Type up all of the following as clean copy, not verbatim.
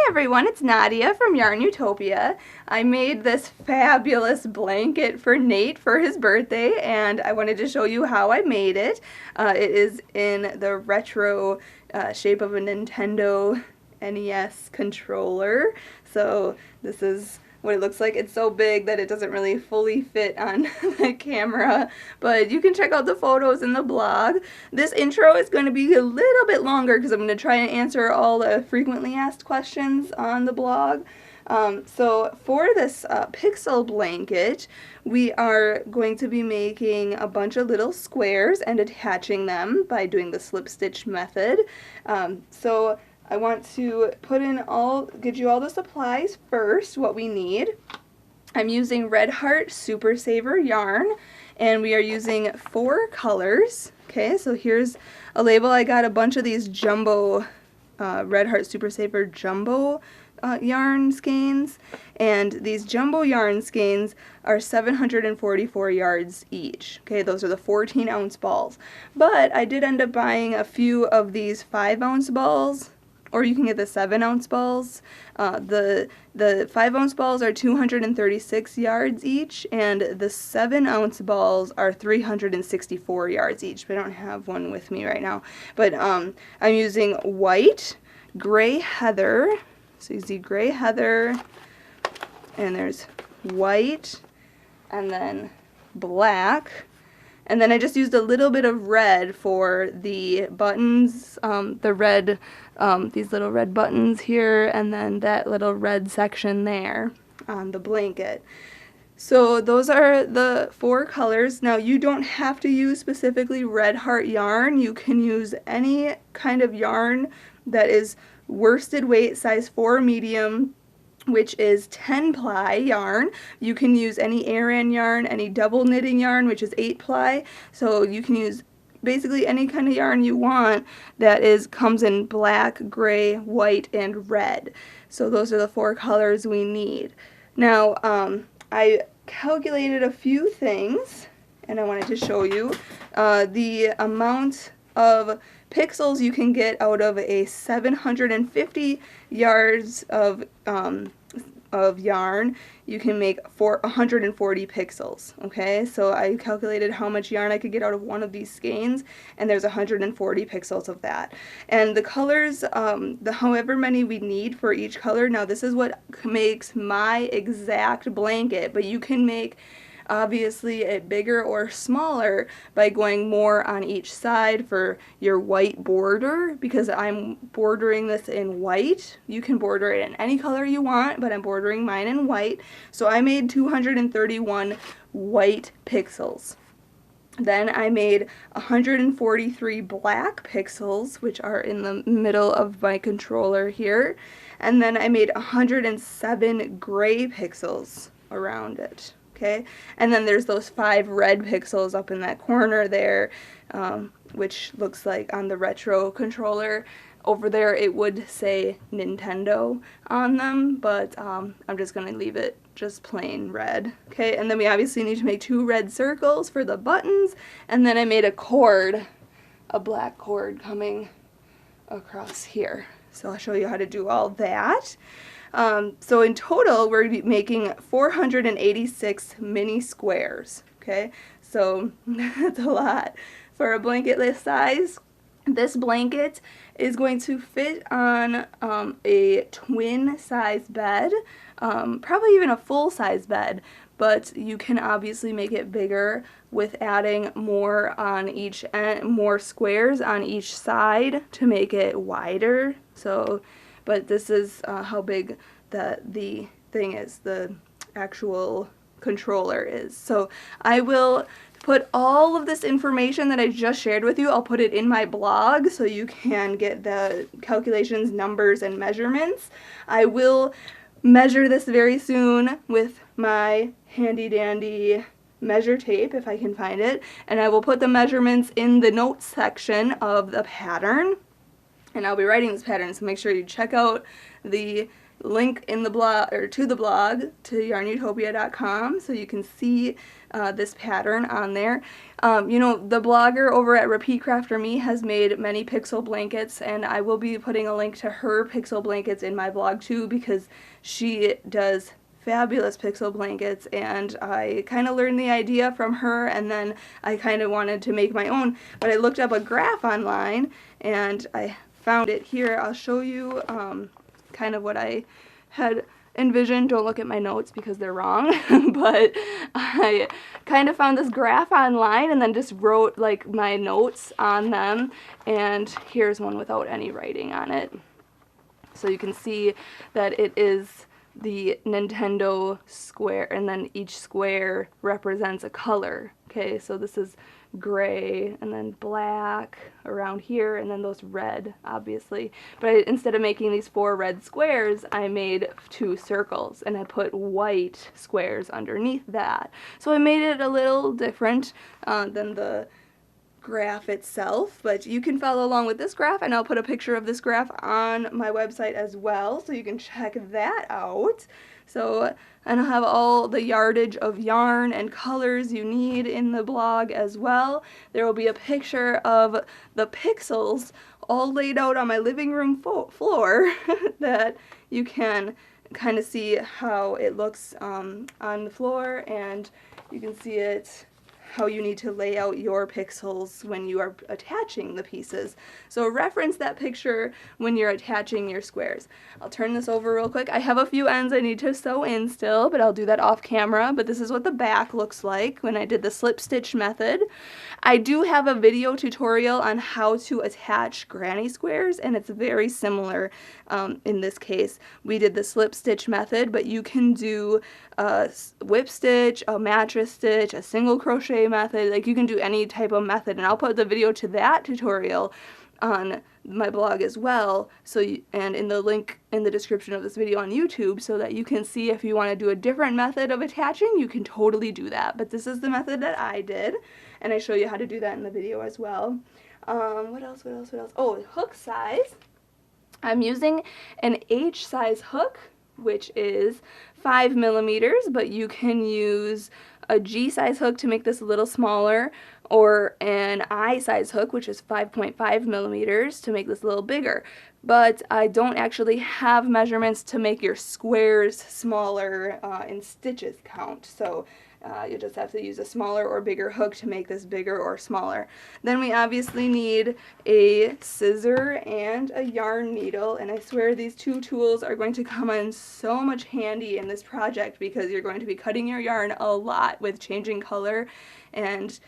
Hi everyone, it's Nadia from YARNutopia. I made this fabulous blanket for Nate for his birthday, and I wanted to show you how I made it. It is in the retro shape of a Nintendo NES controller. So this is what it looks like. It's so big that it doesn't really fully fit on the camera, but you can check out the photos in the blog. This intro is going to be a little bit longer because I'm going to try and answer all the frequently asked questions on the blog. So for this pixel blanket, we are going to be making a bunch of little squares and attaching them by doing the slip stitch method. So I want to get you all the supplies first, what we need. I'm using Red Heart Super Saver yarn, and we are using 4 colors. Okay, so here's a label. I got a bunch of these jumbo Red Heart Super Saver jumbo yarn skeins, and these jumbo yarn skeins are 744 yards each. Okay, those are the 14-ounce balls. But I did end up buying a few of these 5-ounce balls, or you can get the 7-ounce balls. The 5-ounce balls are 236 yards each, and the 7-ounce balls are 364 yards each. But I don't have one with me right now. But I'm using white, gray heather. So you see gray heather, and there's white, and then black. And then I just used a little bit of red for the buttons, these little red buttons here, and then that little red section there on the blanket. So those are the 4 colors. Now you don't have to use specifically Red Heart yarn. You can use any kind of yarn that is worsted weight size 4 medium, which is 10 ply yarn. You can use any Aran yarn, any double knitting yarn, which is 8 ply. So you can use basically any kind of yarn you want that comes in black, gray, white, and red. So those are the 4 colors we need. Now I calculated a few things, and I wanted to show you the amount of pixels you can get out of a 750 yards of yarn. You can make 140 pixels. Okay, so I calculated how much yarn I could get out of one of these skeins, and there's 140 pixels of that. And the colors, however many we need for each color. Now this is what makes my exact blanket, but you can make obviously it bigger or smaller by going more on each side for your white border, because I'm bordering this in white. You can border it in any color you want, but I'm bordering mine in white. So I made 231 white pixels. Then I made 143 black pixels, which are in the middle of my controller here. And then I made 107 gray pixels around it. Okay, and then there's those 5 red pixels up in that corner there, which looks like on the retro controller over there it would say Nintendo on them, but I'm just going to leave it just plain red. Okay, and then we obviously need to make 2 red circles for the buttons, and then I made a cord, a black cord coming across here. So I'll show you how to do all that. So in total, we're making 486 mini squares. Okay, so that's a lot for a blanket this size. This blanket is going to fit on a twin size bed, probably even a full size bed, but you can obviously make it bigger with adding more on each end, more squares on each side to make it wider. So, but this is how big the thing is, the actual controller is. So I will put all of this information that I just shared with you, I'll put it in my blog so you can get the calculations, numbers, and measurements. I will measure this very soon with my handy dandy measure tape if I can find it, and I will put the measurements in the notes section of the pattern. And I'll be writing this pattern, so make sure you check out the link in the blog, or to the blog, to YARNutopia.com, so you can see this pattern on there. You know, the blogger over at Repeat Crafter Me has made many pixel blankets, and I will be putting a link to her pixel blankets in my blog too, because she does fabulous pixel blankets, and I kind of learned the idea from her, and then I kind of wanted to make my own, but I looked up a graph online and I found it here. I'll show you kind of what I had envisioned. Don't look at my notes because they're wrong, but I kind of found this graph online and then just wrote like my notes on them, and here's one without any writing on it. So you can see that it is the Nintendo square, and then each square represents a color. Okay, so this is gray, and then black around here, and then those red, obviously. But instead of making these 4 red squares, I made 2 circles, and I put white squares underneath that. So I made it a little different than the graph itself, but you can follow along with this graph, and I'll put a picture of this graph on my website as well, so you can check that out. So, and I'll have all the yardage of yarn and colors you need in the blog as well. There will be a picture of the pixels all laid out on my living room floor that you can kind of see how it looks on the floor, and you can see it how you need to lay out your pixels when you are attaching the pieces. So reference that picture when you're attaching your squares. I'll turn this over real quick. I have a few ends I need to sew in still, but I'll do that off camera. But this is what the back looks like when I did the slip stitch method. I do have a video tutorial on how to attach granny squares, and it's very similar in this case. We did the slip stitch method, but you can do a whip stitch, a mattress stitch, a single crochet method. Like, you can do any type of method, and I'll put the video to that tutorial on my blog as well, so and in the link in the description of this video on YouTube, so that you can see if you want to do a different method of attaching, you can totally do that. But this is the method that I did, and I show you how to do that in the video as well. What else? Oh, hook size. I'm using an H size hook, which is 5 millimeters, but you can use a G size hook to make this a little smaller, or an I size hook, which is 5.5 millimeters, to make this a little bigger. But I don't actually have measurements to make your squares smaller in stitches count, so you just have to use a smaller or bigger hook to make this bigger or smaller. Then we obviously need a scissor and a yarn needle, and I swear these 2 tools are going to come in so much handy in this project, because you're going to be cutting your yarn a lot with changing color, and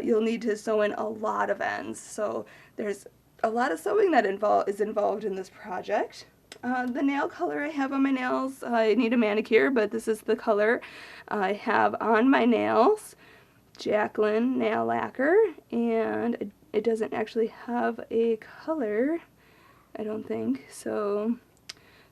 you'll need to sew in a lot of ends. So there's a lot of sewing that is involved in this project. The nail color I have on my nails, I need a manicure, but this is the color I have on my nails. Jacqueline nail lacquer, and it doesn't actually have a color, I don't think, so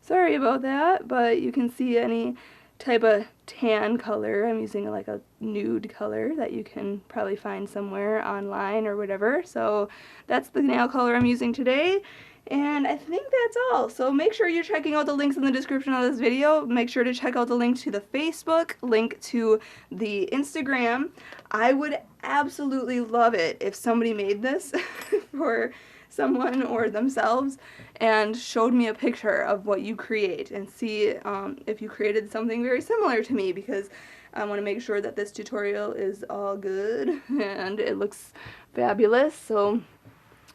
sorry about that, but you can see any type of tan color. I'm using like a nude color that you can probably find somewhere online or whatever. So that's the nail color I'm using today, and I think that's all. So make sure you're checking out the links in the description of this video. Make sure to check out the link to the Facebook, link to the Instagram. I would absolutely love it if somebody made this for someone or themselves and showed me a picture of what you create, and see if you created something very similar to me, because I want to make sure that this tutorial is all good and it looks fabulous. So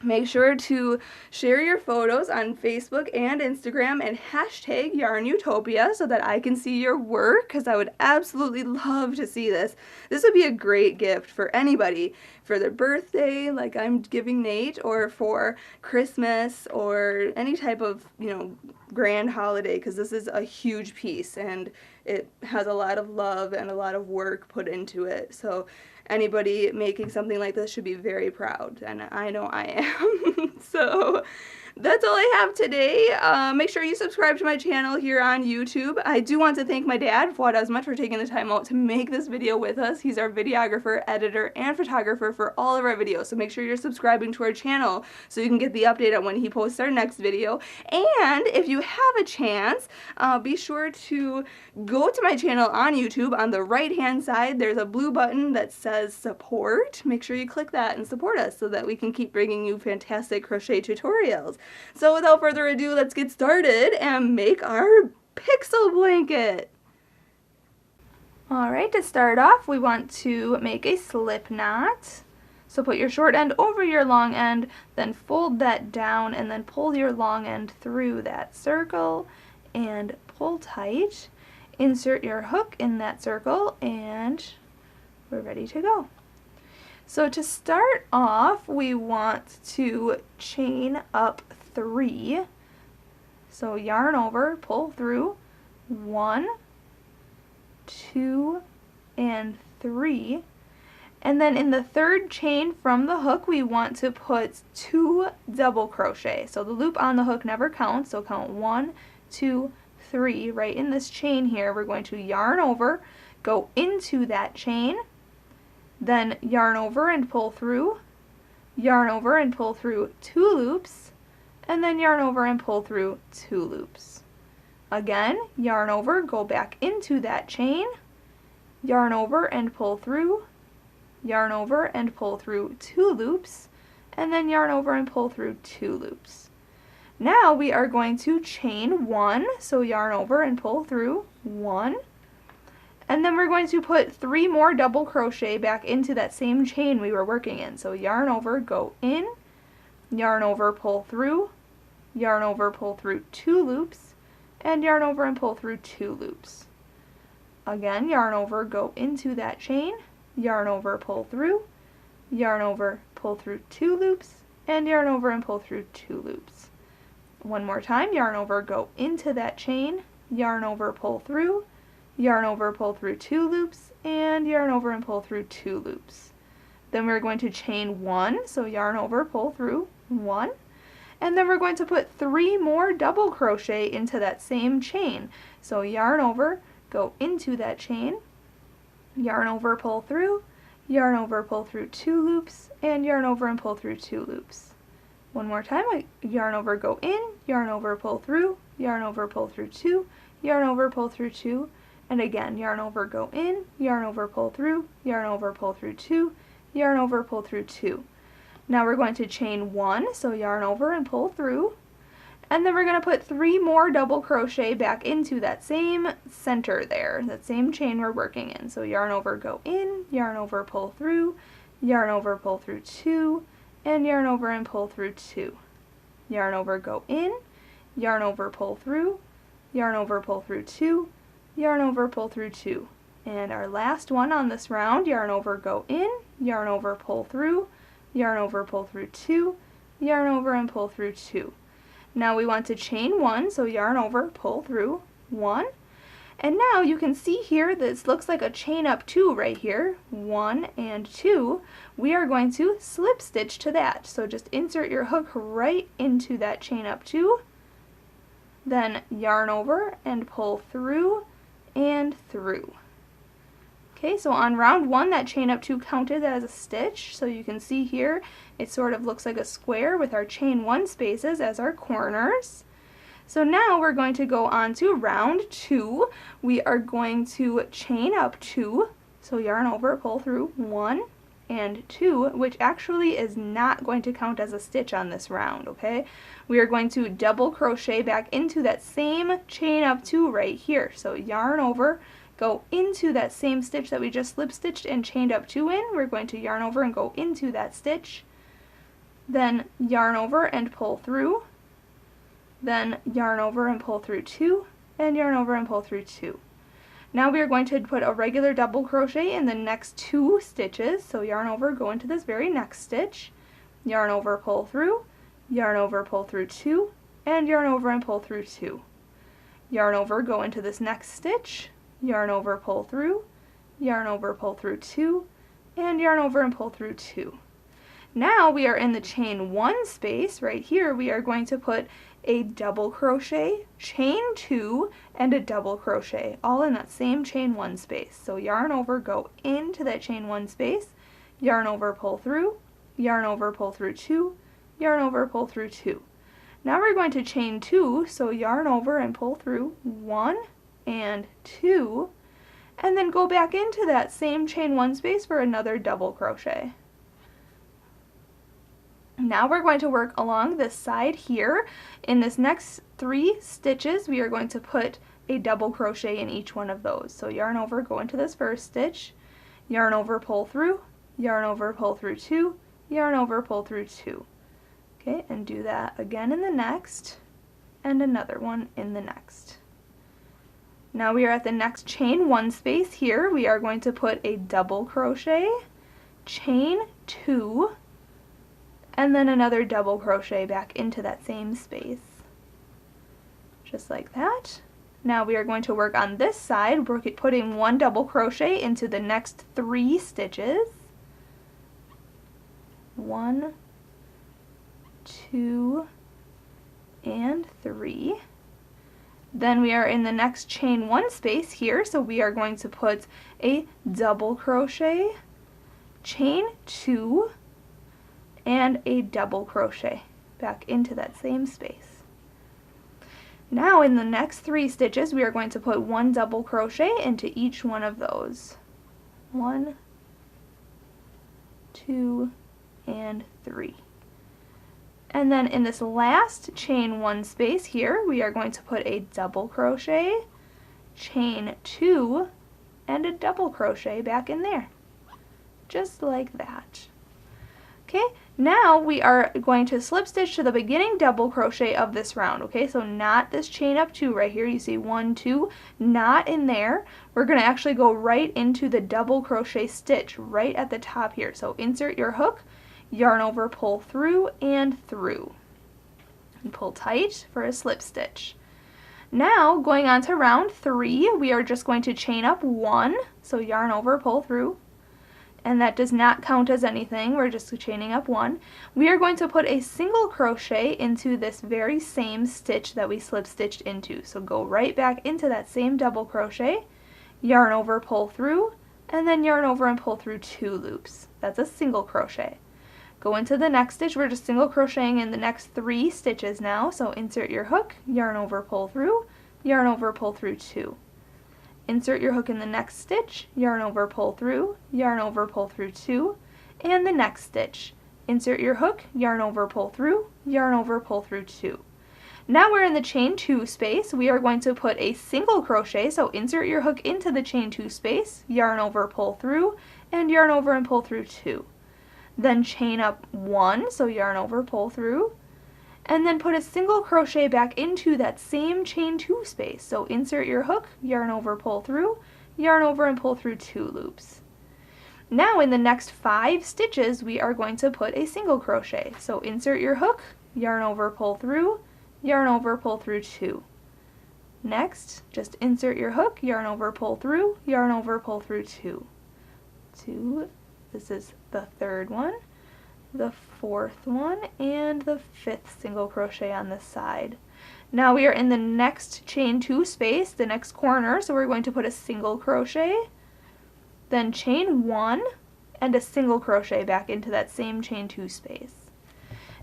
make sure to share your photos on Facebook and Instagram and hashtag YARNutopia so that I can see your work, because I would absolutely love to see this. This would be a great gift for anybody, for their birthday like I'm giving Nate, or for Christmas, or any type of, you know, grand holiday, because this is a huge piece and it has a lot of love and a lot of work put into it. So anybody making something like this should be very proud, and I know I am. So that's all I have today. Make sure you subscribe to my channel here on YouTube. I do want to thank my dad, Fuad, Azmat, for taking the time out to make this video with us. He's our videographer, editor, and photographer for all of our videos, so make sure you're subscribing to our channel so you can get the update on when he posts our next video. And if you have a chance, be sure to go to my channel on YouTube. On the right hand side there's a blue button that says support. Make sure you click that and support us so that we can keep bringing you fantastic crochet tutorials. So without further ado, let's get started and make our pixel blanket. Alright, to start off we want to make a slip knot. So put your short end over your long end, then fold that down and then pull your long end through that circle and pull tight. Insert your hook in that circle and we're ready to go. So to start off, we want to chain up 3. So yarn over, pull through 1, 2, and 3. And then in the third chain from the hook, we want to put 2 double crochet. So the loop on the hook never counts, so count 1, 2, 3. Right in this chain here, we're going to yarn over, go into that chain, then yarn over and pull through, yarn over and pull through 2 loops, and then yarn over and pull through 2 loops. Again, yarn over, go back into that chain, yarn over and pull through, yarn over and pull through 2 loops, and then yarn over and pull through 2 loops. Now we are going to chain 1, so yarn over and pull through 1, and then we're going to put 3 more double crochet back into that same chain we were working in. So yarn over, go in, yarn over, pull through, yarn over, pull through 2 loops, and yarn over and pull through 2 loops. Again, yarn over, go into that chain, yarn over, pull through, yarn over, pull through 2 loops, and yarn over and pull through 2 loops. One more time, yarn over, go into that chain, yarn over, pull through, yarn over, pull through 2 loops, and yarn over and pull through 2 loops. Then we're going to chain 1, so yarn over, pull through 1, and then we're going to put 3 more double crochet into that same chain. So yarn over, go into that chain, yarn over, pull through, yarn over, pull through 2 loops, and yarn over and pull through 2 loops. One more time, yarn over, go in, yarn over, pull through, yarn over, pull through 2, yarn over, pull through 2, and again, yarn over, go in, yarn over, pull through, yarn over, pull through 2, yarn over, pull through 2. Now we're going to chain 1, so yarn over and pull through, and then we're going to put 3 more double crochet back into that same center there, that same chain we're working in. So yarn over, go in, yarn over, pull through, yarn over, pull through 2, and yarn over and pull through 2. Yarn over, go in, yarn over, pull through, yarn over, pull through 2, yarn over, pull through 2. And our last one on this round, yarn over, go in, yarn over, pull through, yarn over, pull through 2, yarn over and pull through 2. Now we want to chain 1, so yarn over, pull through 1, and now you can see here this looks like a chain up 2 right here, 1 and 2. We are going to slip stitch to that, so just insert your hook right into that chain up 2, then yarn over and pull through and through. Okay, so on round 1 that chain up 2 counted as a stitch, so you can see here it sort of looks like a square with our chain 1 spaces as our corners. So now we're going to go on to round 2. We are going to chain up 2, so yarn over, pull through 1 and 2, which actually is not going to count as a stitch on this round, okay? We are going to double crochet back into that same chain up 2 right here. So yarn over, go into that same stitch that we just slip stitched and chained up 2 in. We're going to yarn over and go into that stitch, then yarn over and pull through, then yarn over and pull through 2, and yarn over and pull through 2. Now we are going to put a regular double crochet in the next 2 stitches. So yarn over, go into this very next stitch, yarn over, pull through, yarn over, pull through 2, and yarn over and pull through 2. Yarn over, go into this next stitch, yarn over, pull through, yarn over, pull through 2, and yarn over and pull through 2. Now we are in the chain 1 space. Right here we are going to put a double crochet, chain 2, and a double crochet, all in that same chain 1 space. So yarn over, go into that chain 1 space, yarn over, pull through, yarn over, pull through 2, yarn over, pull through 2. Now we're going to chain 2, so yarn over and pull through 1 and 2, and then go back into that same chain 1 space for another double crochet. Now we're going to work along this side here. In this next 3 stitches, we are going to put a double crochet in each one of those. So yarn over, go into this first stitch, yarn over, pull through, yarn over, pull through 2, yarn over, pull through 2. Okay, and do that again in the next, and another one in the next. Now we are at the next chain 1 space here. We are going to put a double crochet, chain 2, and then another double crochet back into that same space. Just like that. Now we are going to work on this side, putting 1 double crochet into the next 3 stitches. 1, 2, and 3. Then we are in the next chain 1 space here, so we are going to put a double crochet, chain 2, and a double crochet back into that same space. Now in the next 3 stitches we are going to put 1 double crochet into each one of those. 1, 2, and 3. And then in this last chain 1 space here we are going to put a double crochet, chain 2, and a double crochet back in there. Just like that. Okay, now we are going to slip stitch to the beginning double crochet of this round, okay, so not this chain up 2 right here, you see 1, 2, not in there. We're going to actually go right into the double crochet stitch right at the top here. So insert your hook, yarn over, pull through, and through. And pull tight for a slip stitch. Now, going on to round 3, we are just going to chain up 1, so yarn over, pull through, and that does not count as anything, we're just chaining up 1. We are going to put a single crochet into this very same stitch that we slip stitched into. So go right back into that same double crochet, yarn over, pull through, and then yarn over and pull through 2 loops. That's a single crochet. Go into the next stitch, we're just single crocheting in the next 3 stitches now, so insert your hook, yarn over, pull through, yarn over, pull through 2. Insert your hook in the next stitch, yarn over, pull through, yarn over, pull through 2, and the next stitch. Insert your hook, yarn over, pull through, yarn over, pull through 2. Now we're in the chain 2 space. We are going to put a single crochet, so insert your hook into the chain 2 space, yarn over, pull through, and yarn over and pull through 2. Then chain up 1, so yarn over, pull through, and then put a single crochet back into that same chain 2 space. So insert your hook, yarn over, pull through, yarn over and pull through 2 loops. Now in the next 5 stitches we are going to put a single crochet. So insert your hook, yarn over, pull through, yarn over, pull through 2. Next, just insert your hook, yarn over, pull through, yarn over, pull through 2. 2, this is the 3rd one, the 4th one, and the 5th single crochet on this side. Now we are in the next chain 2 space, the next corner, so we're going to put a single crochet, then chain 1, and a single crochet back into that same chain 2 space.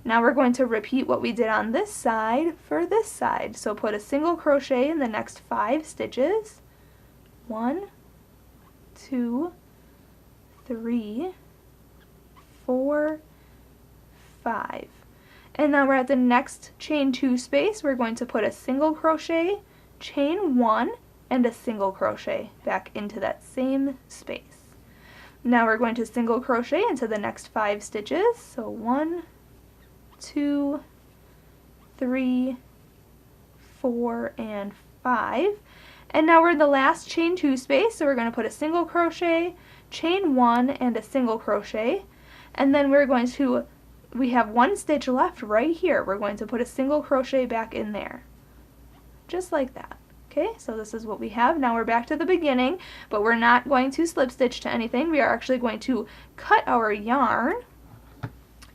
Now we're going to repeat what we did on this side for this side. So put a single crochet in the next 5 stitches. 1, 2, 3, 4, 5. And now we're at the next chain 2 space. We're going to put a single crochet, chain 1, and a single crochet back into that same space. Now we're going to single crochet into the next 5 stitches. So 1, 2, 3, 4, and 5. And now we're in the last chain 2 space, so we're going to put a single crochet, chain 1, and a single crochet. And then we have 1 stitch left right here. We're going to put a single crochet back in there. Just like that. Okay, so this is what we have. Now we're back to the beginning, but we're not going to slip stitch to anything. We are actually going to cut our yarn.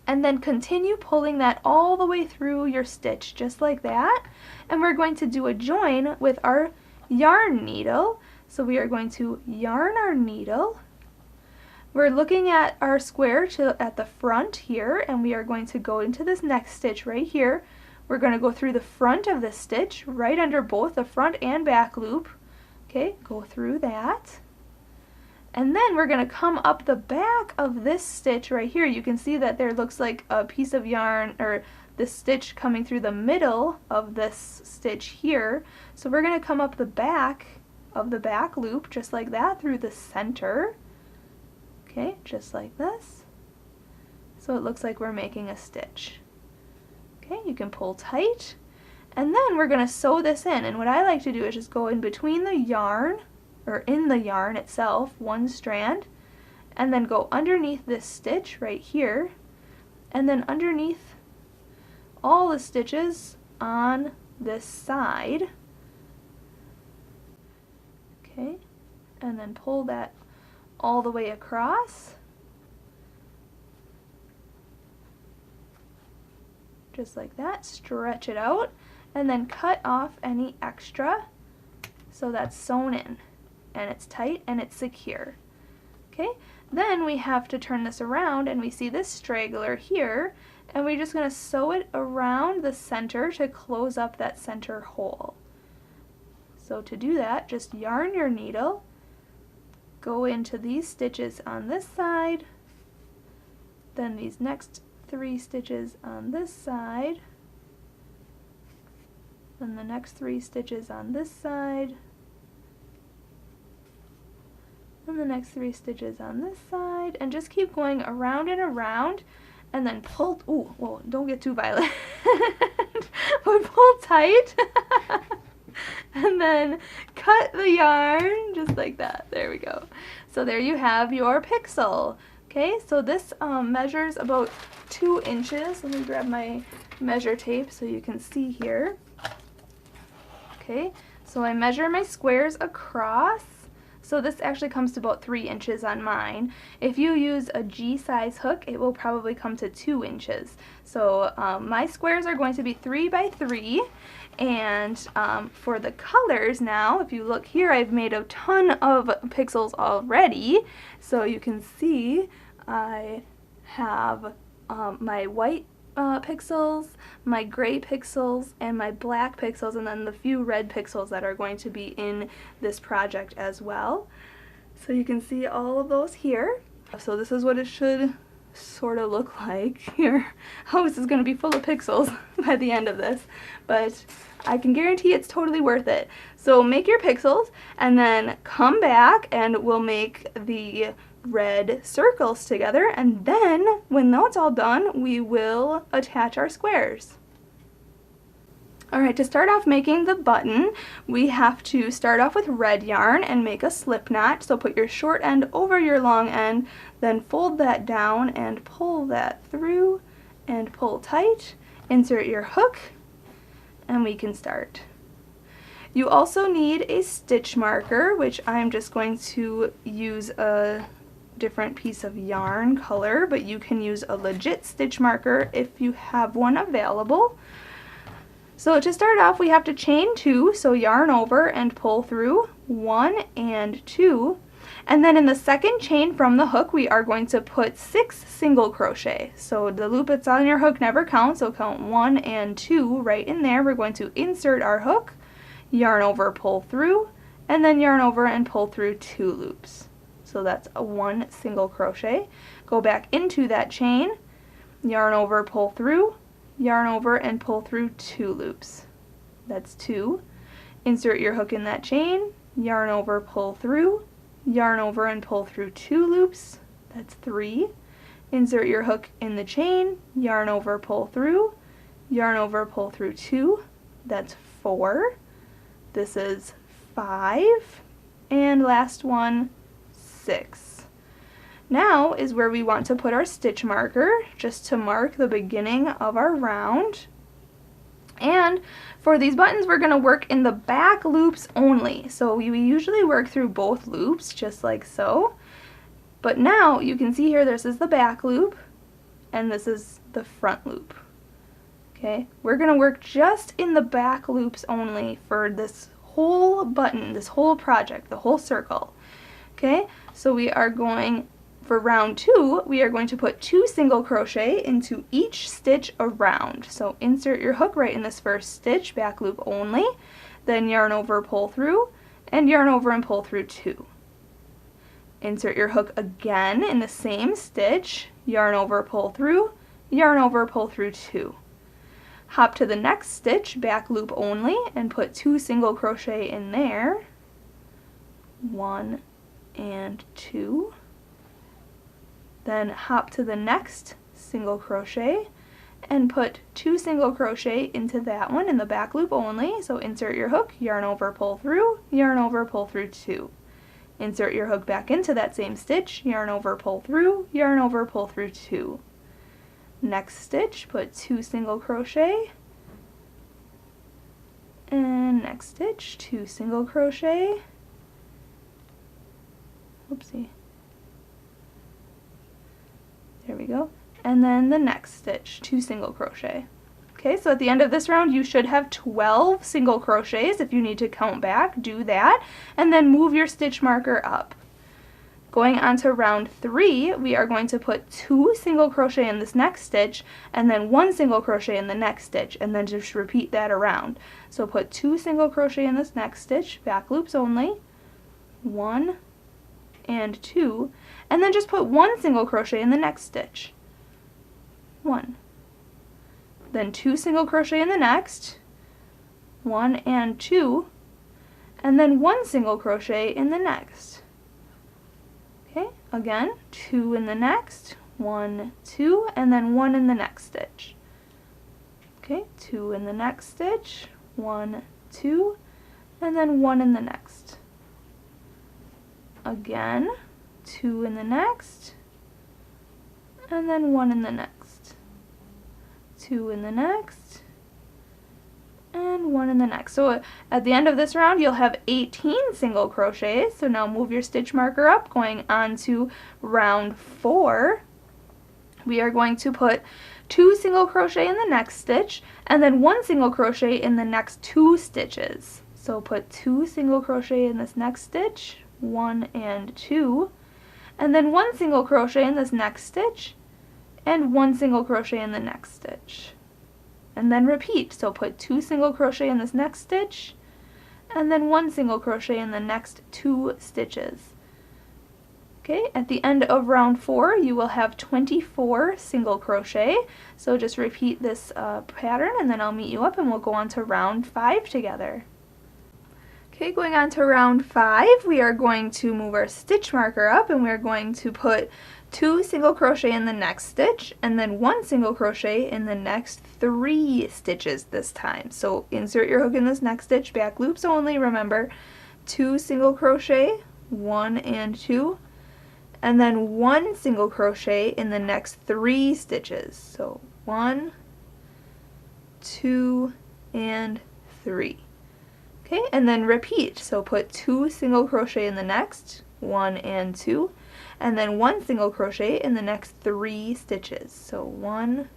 And then continue pulling that all the way through your stitch, just like that. And we're going to do a join with our yarn needle. So we are going to yarn our needle. We're looking at our square at the front here, and we are going to go into this next stitch right here. We're going to go through the front of the stitch, right under both the front and back loop. Okay, go through that. And then we're going to come up the back of this stitch right here. You can see that there looks like a piece of yarn, or the stitch coming through the middle of this stitch here. So we're going to come up the back of the back loop, just like that, through the center. Okay, just like this. So it looks like we're making a stitch. Okay, you can pull tight. And then we're going to sew this in. And what I like to do is just go in between the yarn, or in the yarn itself, one strand, and then go underneath this stitch right here, and then underneath all the stitches on this side. Okay, and then pull that all the way across, just like that. Stretch it out, and then cut off any extra so that's sewn in, and it's tight and it's secure. Okay, then we have to turn this around, and we see this straggler here, and we're just going to sew it around the center to close up that center hole. So to do that, just yarn your needle, go into these stitches on this side, then these next 3 stitches on this side, then the next 3 stitches on this side, and the next 3 stitches on this side, and just keep going around and around, and then pull, ooh, whoa, don't get too violent, but pull tight, and then cut the yarn, just like that. There we go. So there you have your pixel. Okay, so this measures about 2 inches. Let me grab my measure tape so you can see here. Okay, so I measure my squares across. So this actually comes to about 3 inches on mine. If you use a G size hook, it will probably come to 2 inches. So my squares are going to be 3 by 3. And for the colors now, if you look here, I've made a ton of pixels already. So you can see I have my white pixels, my gray pixels, and my black pixels, and then the few red pixels that are going to be in this project as well. So you can see all of those here. So this is what it should sort of look like. Your house is going to be full of pixels by the end of this, but I can guarantee it's totally worth it. So make your pixels and then come back and we'll make the red circles together, and then when that's all done, we will attach our squares. Alright, to start off making the button, we have to start off with red yarn and make a slip knot. So put your short end over your long end, then fold that down and pull that through and pull tight. Insert your hook, and we can start. You also need a stitch marker, which I'm just going to use a different piece of yarn color, but you can use a legit stitch marker if you have one available. So to start off, we have to chain 2, so yarn over and pull through 1 and 2, and then in the second chain from the hook we are going to put 6 single crochet. So the loop that's on your hook never counts, so count 1 and 2 right in there. We're going to insert our hook, yarn over, pull through, and then yarn over and pull through 2 loops. So that's a 1 single crochet. Go back into that chain, yarn over, pull through, yarn over and pull through 2 loops. That's 2. Insert your hook in that chain, yarn over, pull through, yarn over and pull through 2 loops. That's 3. Insert your hook in the chain, yarn over, pull through, yarn over, pull through 2. That's 4. This is 5. And last one, 6. Now is where we want to put our stitch marker, just to mark the beginning of our round. And for these buttons we're going to work in the back loops only. So we usually work through both loops just like so. But now you can see here this is the back loop, and this is the front loop. Okay, we're going to work just in the back loops only for this whole button, this whole project, the whole circle. Okay, so we are going, for round 2, we are going to put 2 single crochet into each stitch around. So insert your hook right in this first stitch, back loop only, then yarn over, pull through, and yarn over and pull through 2. Insert your hook again in the same stitch, yarn over, pull through, yarn over, pull through 2. Hop to the next stitch, back loop only, and put 2 single crochet in there. 1 and 2. Then hop to the next single crochet and put 2 single crochet into that one in the back loop only. So insert your hook, yarn over, pull through, yarn over, pull through 2. Insert your hook back into that same stitch, yarn over, pull through, yarn over, pull through 2. Next stitch, put 2 single crochet, and next stitch, 2 single crochet, oopsie, there we go, and then the next stitch, 2 single crochet. Okay, so at the end of this round you should have 12 single crochets. If you need to count back, do that, and then move your stitch marker up. Going on to round 3, we are going to put 2 single crochet in this next stitch, and then 1 single crochet in the next stitch, and then just repeat that around. So put 2 single crochet in this next stitch, back loops only, 1 and 2, and then just put 1 single crochet in the next stitch, 1. Then 2 single crochet in the next, 1 and 2, and then 1 single crochet in the next. Okay, again, 2 in the next, 1, 2, and then 1 in the next stitch. Okay, 2 in the next stitch, 1, 2, and then 1 in the next. Again, 2 in the next, and then 1 in the next. 2 in the next, and 1 in the next. So at the end of this round you'll have 18 single crochets. So now move your stitch marker up. Going on to round 4, we are going to put 2 single crochet in the next stitch and then 1 single crochet in the next 2 stitches. So put 2 single crochet in this next stitch, 1 and 2, and then 1 single crochet in this next stitch and 1 single crochet in the next stitch. And then repeat. So put 2 single crochet in this next stitch and then 1 single crochet in the next 2 stitches. Okay, at the end of round 4 you will have 24 single crochet. So just repeat this pattern and then I'll meet you up and we'll go on to round 5 together. Okay, going on to round 5, we are going to move our stitch marker up and we're going to put 2 single crochet in the next stitch and then 1 single crochet in the next 3 stitches this time. So insert your hook in this next stitch, back loops only, remember, 2 single crochet, 1 and 2, and then 1 single crochet in the next 3 stitches. So 1, 2, and 3. Okay, and then repeat. So put 2 single crochet in the next, 1 and 2, and then 1 single crochet in the next 3 stitches. So 1,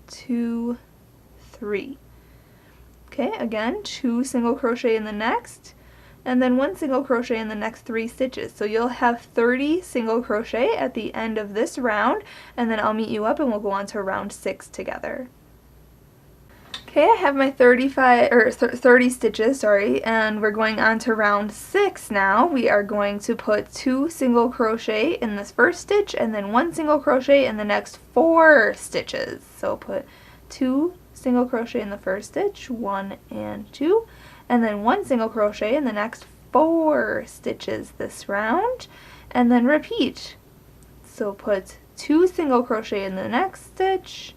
2, 3. Okay, again, 2 single crochet in the next, and then 1 single crochet in the next 3 stitches. So you'll have 30 single crochet at the end of this round, and then I'll meet you up and we'll go on to round 6 together. Okay, I have my 30 stitches, and we're going on to round 6 now. We are going to put 2 single crochet in this first stitch and then 1 single crochet in the next 4 stitches. So put 2 single crochet in the first stitch, 1 and 2, and then 1 single crochet in the next 4 stitches this round, and then repeat. So put 2 single crochet in the next stitch,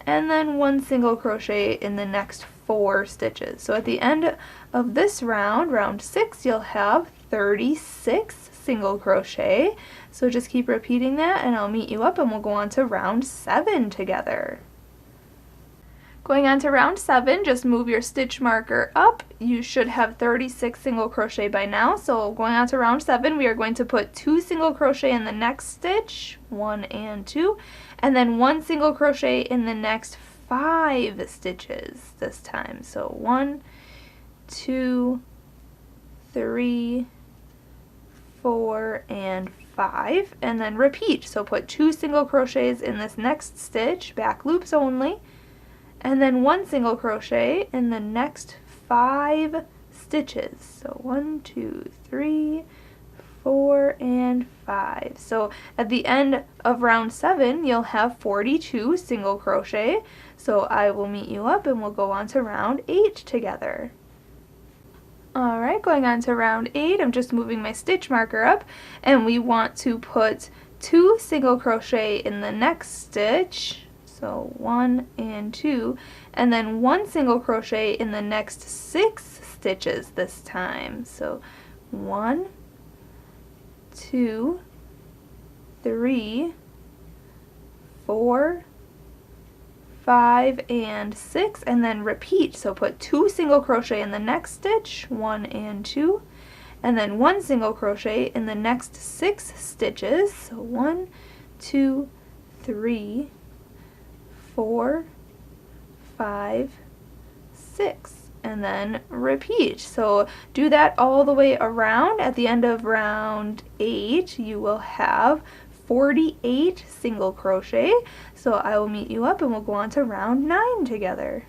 and then 1 single crochet in the next 4 stitches. So at the end of this round, round 6, you'll have 36 single crochet. So just keep repeating that and I'll meet you up and we'll go on to round 7 together. Going on to round 7, just move your stitch marker up. You should have 36 single crochet by now. So going on to round 7, we are going to put 2 single crochet in the next stitch, 1 and 2, and then 1 single crochet in the next 5 stitches this time. So 1, 2, 3, 4, and 5, and then repeat. So put 2 single crochets in this next stitch, back loops only, and then 1 single crochet in the next 5 stitches. So 1, 2, 3, 4, and 5. So at the end of round 7, you'll have 42 single crochet. So I will meet you up and we'll go on to round 8 together. Alright, going on to round 8, I'm just moving my stitch marker up, and we want to put 2 single crochet in the next stitch, so 1 and 2, and then 1 single crochet in the next 6 stitches this time. So 1, 2, 3, 4, 5, and 6, and then repeat. So put 2 single crochet in the next stitch, 1 and 2, and then 1 single crochet in the next 6 stitches. So 1, 2, 3, 4, 5, 6, and then repeat. So do that all the way around. At the end of round 8, you will have 48 single crochet. So I will meet you up and we'll go on to round 9 together.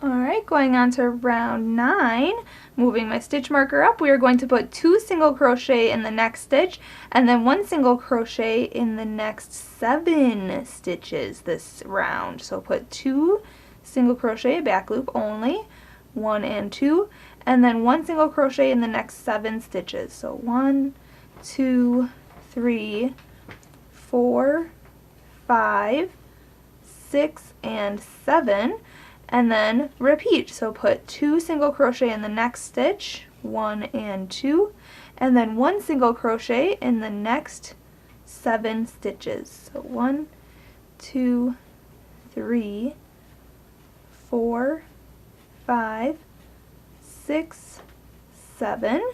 Alright, going on to round 9, moving my stitch marker up, we are going to put 2 single crochet in the next stitch and then 1 single crochet in the next 7 stitches this round. So put 2 single crochet, back loop only, 1 and 2, and then 1 single crochet in the next 7 stitches. So 1, 2, 3, 4, 5, 6, and 7, and then repeat. So put 2 single crochet in the next stitch, 1 and 2, and then 1 single crochet in the next 7 stitches. So 1, 2, 3, 4, 5, 6, 7,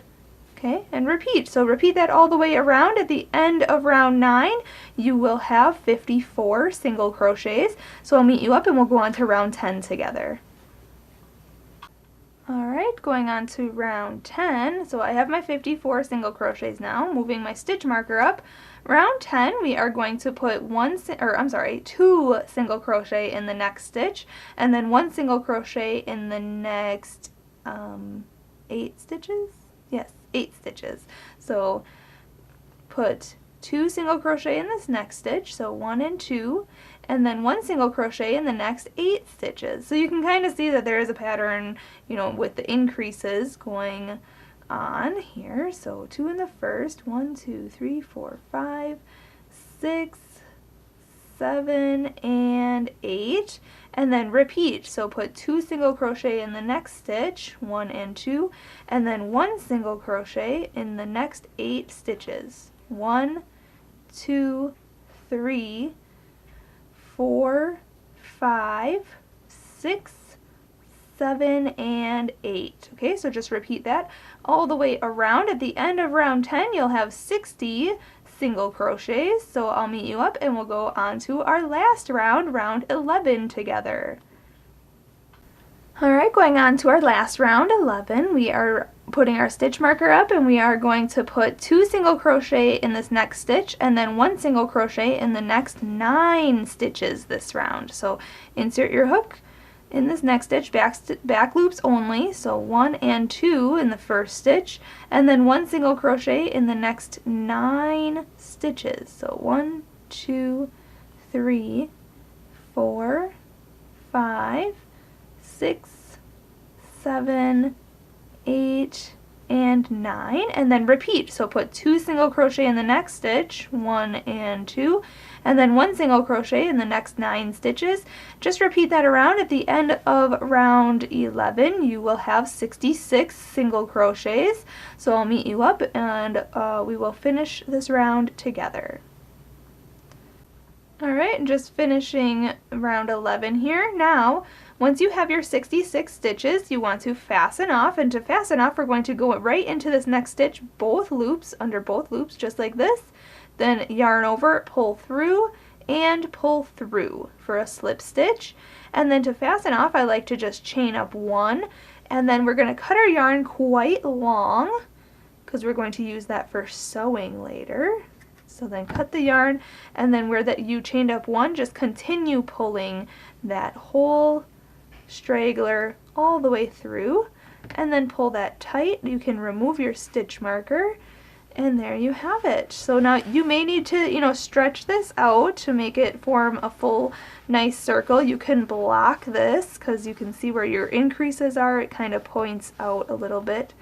okay, and repeat. So repeat that all the way around. At the end of round 9, you will have 54 single crochets. So I'll meet you up and we'll go on to round 10 together. Alright, going on to round 10. So I have my 54 single crochets now, moving my stitch marker up. Round 10, we are going to put 2 single crochet in the next stitch, and then 1 single crochet in the next 8 stitches? Yes, 8 stitches. So put 2 single crochet in this next stitch, so 1 and 2, and then 1 single crochet in the next 8 stitches. So you can kind of see that there is a pattern, you know, with the increases going on here. So 2 in the first, 1, 2, 3, 4, 5, 6, 7, and 8, and then repeat. So put 2 single crochet in the next stitch, 1 and 2, and then 1 single crochet in the next 8 stitches. 1, 2, 3, 4, 5, 6, 7, and 8. Okay, so just repeat that all the way around. At the end of round 10, you'll have 60 single crochets. So I'll meet you up and we'll go on to our last round, round 11 together. Alright, going on to our last round, 11, we are putting our stitch marker up and we are going to put 2 single crochet in this next stitch and then 1 single crochet in the next 9 stitches this round. So insert your hook in this next stitch, back loops only, so 1 and 2 in the first stitch, and then 1 single crochet in the next 9 stitches. So 1, 2, 3, 4, 5, 6, 7, 8, and 9, and then repeat. So put 2 single crochet in the next stitch, 1 and 2, and then 1 single crochet in the next 9 stitches. Just repeat that around. At the end of round 11, you will have 66 single crochets. So I'll meet you up and we will finish this round together. Alright, just finishing round 11 here. Now, once you have your 66 stitches, you want to fasten off, and to fasten off, we're going to go right into this next stitch, both loops, under both loops, just like this. Then yarn over, pull through, and pull through for a slip stitch. And then to fasten off, I like to just chain up one, and then we're going to cut our yarn quite long, because we're going to use that for sewing later. So then cut the yarn, and then where that you chained up one, just continue pulling that whole straggler all the way through, and then pull that tight. You can remove your stitch marker, and there you have it. So now you may need to, stretch this out to make it form a full nice circle. You can block this because you can see where your increases are. It kind of points out a little bit.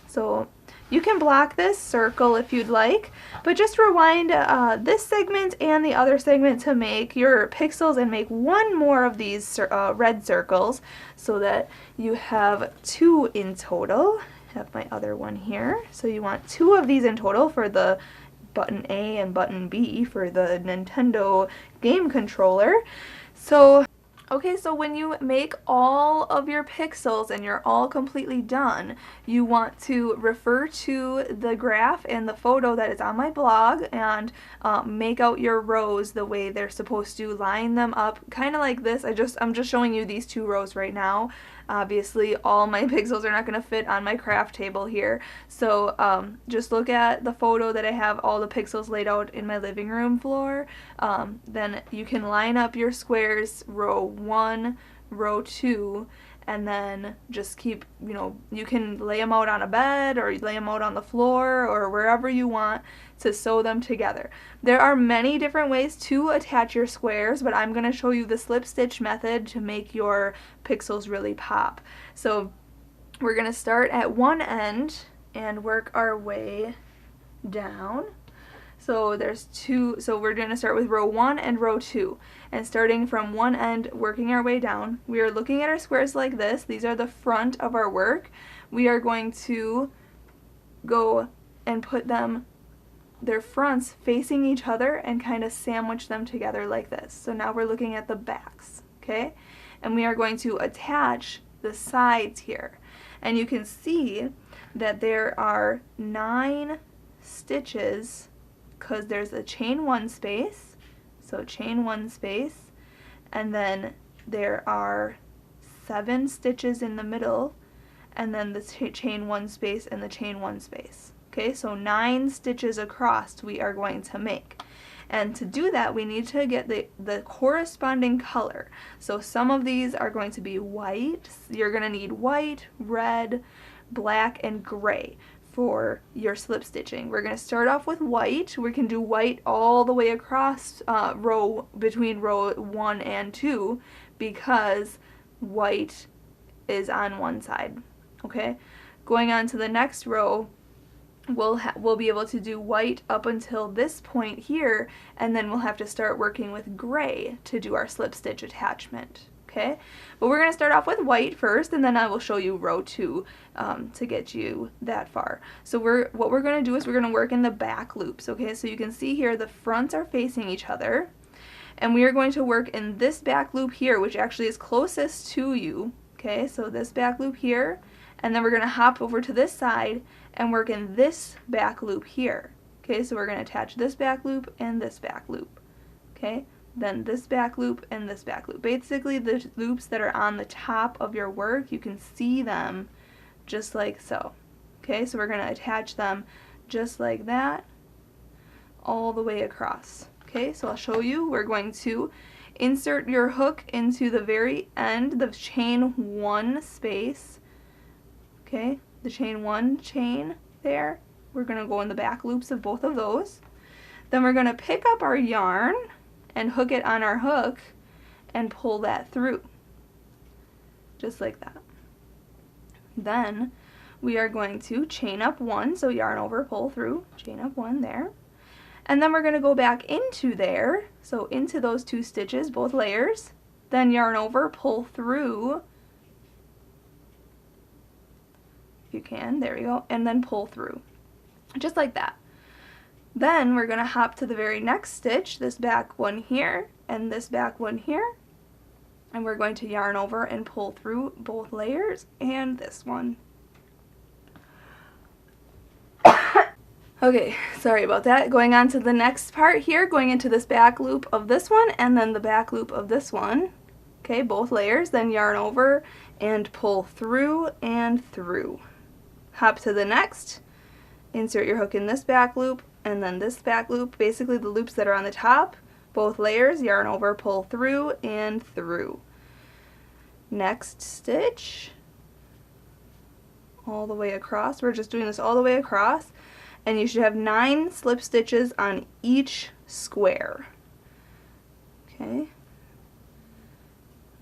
So you can block this circle if you'd like, but just rewind this segment and the other segment to make your pixels and make one more of these red circles so that you have 2 in total. I have my other one here. So you want 2 of these in total for the button A and button B for the Nintendo game controller. So okay, so when you make all of your pixels and you're all completely done, you want to refer to the graph and the photo that is on my blog and make out your rows the way they're supposed to. Line them up kind of like this. I'm just showing you these 2 rows right now. Obviously, all my pixels are not going to fit on my craft table here, so just look at the photo that I have all the pixels laid out in my living room floor. Then you can line up your squares, row 1, row 2, and then just keep, you can lay them out on a bed or lay them out on the floor or wherever you want to sew them together. There are many different ways to attach your squares, but I'm going to show you the slip stitch method to make your pixels really pop. So we're going to start at one end and work our way down. So there's 2, so we're going to start with row 1 and row 2. And starting from one end, working our way down, we are looking at our squares like this. These are the front of our work. We are going to go and put them, their fronts facing each other, and kind of sandwich them together like this. So now we're looking at the backs, okay? And we are going to attach the sides here. And you can see that there are 9 stitches because there's a chain 1 space, so chain 1 space, and then there are 7 stitches in the middle, and then the chain 1 space and the chain 1 space. Okay, so 9 stitches across we are going to make. And to do that, we need to get the corresponding color. So some of these are going to be white. You're going to need white, red, black, and gray for your slip stitching. We're going to start off with white. We can do white all the way across between row 1 and 2 because white is on one side. Okay, going on to the next row, we'll be able to do white up until this point here, and then we'll have to start working with gray to do our slip stitch attachment. Okay, but we're going to start off with white first, and then I will show you row 2 to get you that far. So what we're going to do is we're going to work in the back loops. Okay, so you can see here the fronts are facing each other, and we are going to work in this back loop here, which actually is closest to you. Okay, so this back loop here, and then we're going to hop over to this side and work in this back loop here. Okay, so we're going to attach this back loop and this back loop. Okay, then this back loop and this back loop. Basically the loops that are on the top of your work, you can see them just like so. Okay, so we're going to attach them just like that all the way across. Okay, so I'll show you. We're going to insert your hook into the very end, the chain 1 space. Okay, the chain 1 chain there. We're going to go in the back loops of both of those. Then we're going to pick up our yarn and hook it on our hook and pull that through. Just like that. Then we are going to chain up 1, so yarn over, pull through, chain up 1 there. And then we're going to go back into there, so into those 2 stitches, both layers. Then yarn over, pull through, if you can, there we go, and then pull through. Just like that. Then we're going to hop to the very next stitch, this back one here and this back one here, and we're going to yarn over and pull through both layers and this one. Okay, sorry about that. Going on to the next part here, going into this back loop of this one and then the back loop of this one. Okay, both layers, then yarn over and pull through and through. Hop to the next, insert your hook in this back loop and then this back loop, basically the loops that are on the top, both layers, yarn over, pull through and through. Next stitch, all the way across. We're just doing this all the way across, and you should have 9 slip stitches on each square. Okay,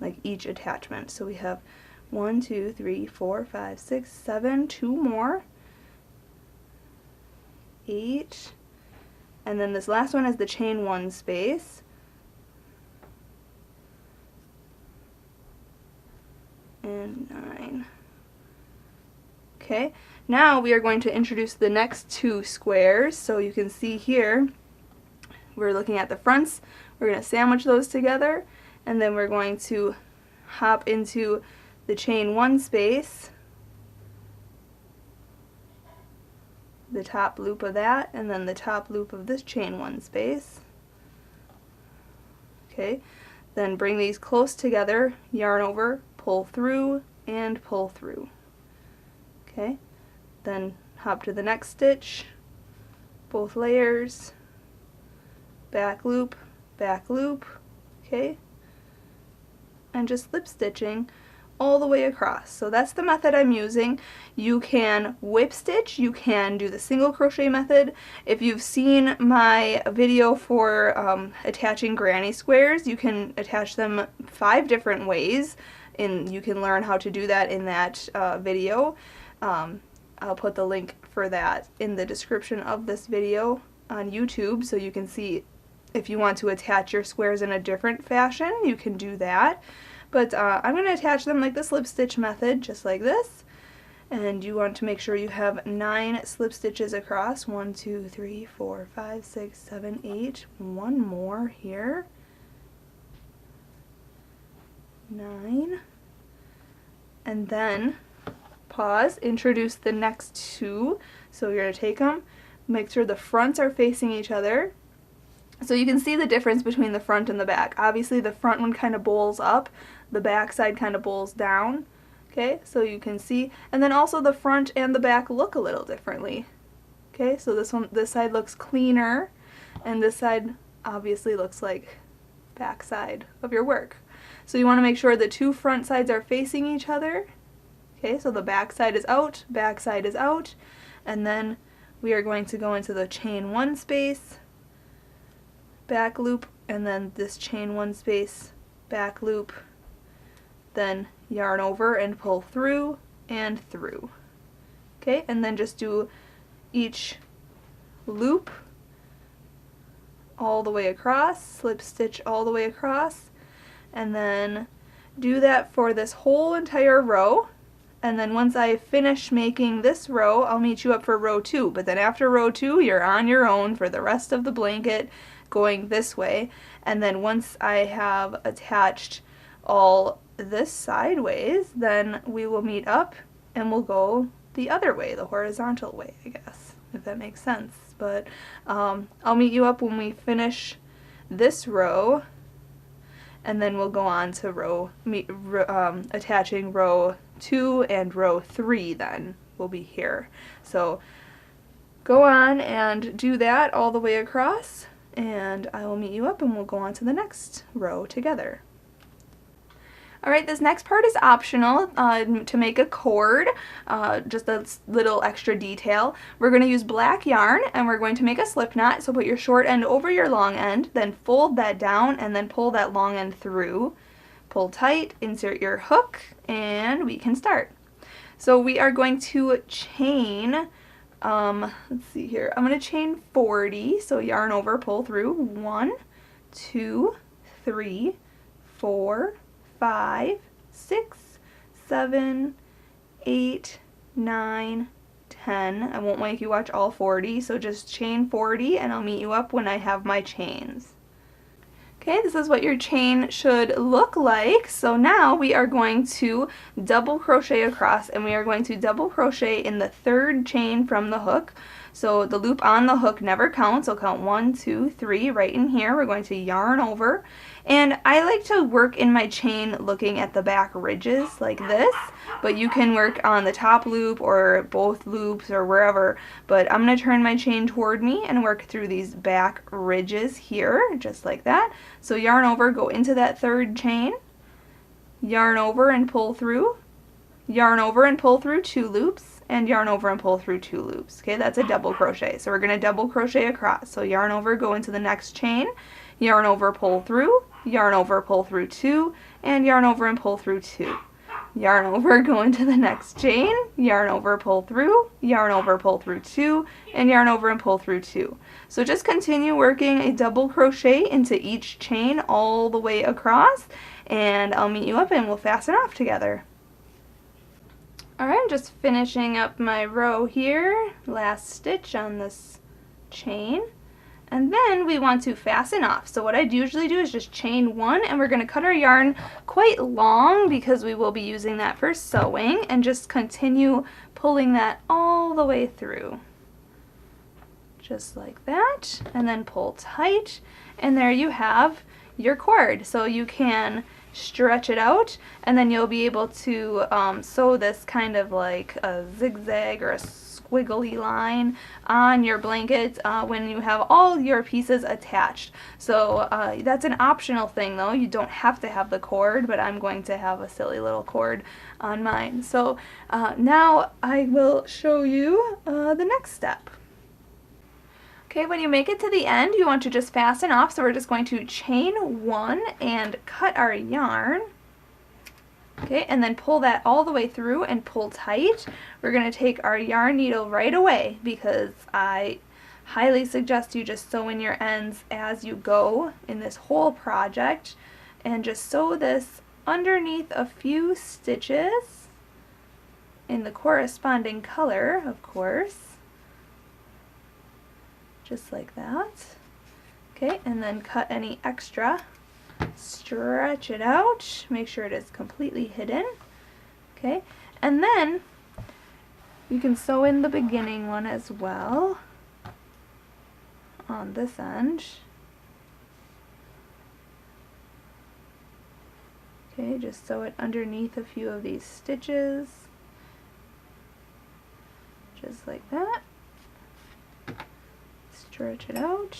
like each attachment. So we have 1, 2, 3, 4, 5, 6, 7, 2 more, 8, and then this last one is the chain 1 space, and 9. Okay, now we are going to introduce the next 2 squares. So you can see here, we're looking at the fronts. We're going to sandwich those together, and then we're going to hop into the chain 1 space, the top loop of that, and then the top loop of this chain 1 space. Okay, then bring these close together, yarn over, pull through, and pull through. Okay, then hop to the next stitch, both layers, back loop, okay, and just slip stitching all the way across. So that's the method I'm using. You can whip stitch, you can do the single crochet method. If you've seen my video for attaching granny squares, you can attach them 5 different ways, and you can learn how to do that in that video. I'll put the link for that in the description of this video on YouTube, so you can see if you want to attach your squares in a different fashion, you can do that. But I'm going to attach them like the slip stitch method, just like this. And you want to make sure you have 9 slip stitches across. 1, 2, 3, 4, 5, 6, 7, 8. One more here. 9. And then pause, introduce the next 2. So you're going to take them, make sure the fronts are facing each other. So you can see the difference between the front and the back. Obviously the front one kind of bowls up, the back side kind of bowls down. Okay, so you can see, and then also the front and the back look a little differently. Okay, so this side looks cleaner, and this side obviously looks like back side of your work. So you want to make sure the 2 front sides are facing each other. Okay, so the back side is out, and then we are going to go into the chain 1 space, back loop, and then this chain 1 space, back loop, then yarn over and pull through and through. Okay, and then just do each loop all the way across, slip stitch all the way across, and then do that for this whole entire row. And then once I finish making this row, I'll meet you up for row 2. But then after row 2, you're on your own for the rest of the blanket going this way. And then once I have attached all this sideways, then we will meet up and we'll go the other way, the horizontal way, I guess, if that makes sense. But I'll meet you up when we finish this row, and then we'll go on to attaching row 2 and row 3 then will be here. So go on and do that all the way across, and I will meet you up and we'll go on to the next row together. Alright, this next part is optional to make a cord, just a little extra detail. We're going to use black yarn and we're going to make a slip knot, so put your short end over your long end, then fold that down and then pull that long end through. Pull tight, insert your hook, and we can start. So we are going to chain, let's see here, I'm going to chain 40, so yarn over, pull through, 1, 2, 3, 4, 5, 6, 7, 8, 9, 10. I won't make you watch all 40, so just chain 40 and I'll meet you up when I have my chains. Okay, this is what your chain should look like. So now we are going to double crochet across, and we are going to double crochet in the third chain from the hook. So the loop on the hook never counts, so count 1, 2, 3 right in here. We're going to yarn over, and I like to work in my chain looking at the back ridges like this, but you can work on the top loop or both loops or wherever, but I'm going to turn my chain toward me and work through these back ridges here, just like that. So yarn over, go into that third chain, yarn over and pull through, yarn over and pull through 2 loops, and yarn over and pull through 2 loops. Okay, that's a double crochet. So we're going to double crochet across. So yarn over, go into the next chain, yarn over, pull through, yarn over, pull through 2, and yarn over and pull through 2. Yarn over, go into the next chain, yarn over, pull through, yarn over, pull through 2, and yarn over and pull through 2. So just continue working a double crochet into each chain all the way across, and I'll meet you up and we'll fasten off together. Alright, I'm just finishing up my row here, last stitch on this chain, and then we want to fasten off. So what I'd usually do is just chain 1, and we're going to cut our yarn quite long because we will be using that for sewing, and just continue pulling that all the way through. Just like that, and then pull tight, and there you have your cord. So you can stretch it out, and then you'll be able to sew this kind of like a zigzag or a squiggly line on your blanket when you have all your pieces attached. So that's an optional thing though. You don't have to have the cord, but I'm going to have a silly little cord on mine. So now I will show you the next step. Okay, when you make it to the end, you want to just fasten off, so we're just going to chain 1 and cut our yarn. Okay, and then pull that all the way through and pull tight. We're going to take our yarn needle right away because I highly suggest you just sew in your ends as you go in this whole project, and just sew this underneath a few stitches in the corresponding color, of course. Just like that. Okay, and then cut any extra. Stretch it out. Make sure it is completely hidden. Okay, and then you can sew in the beginning one as well on this end. Okay, just sew it underneath a few of these stitches. Just like that. Stretch it out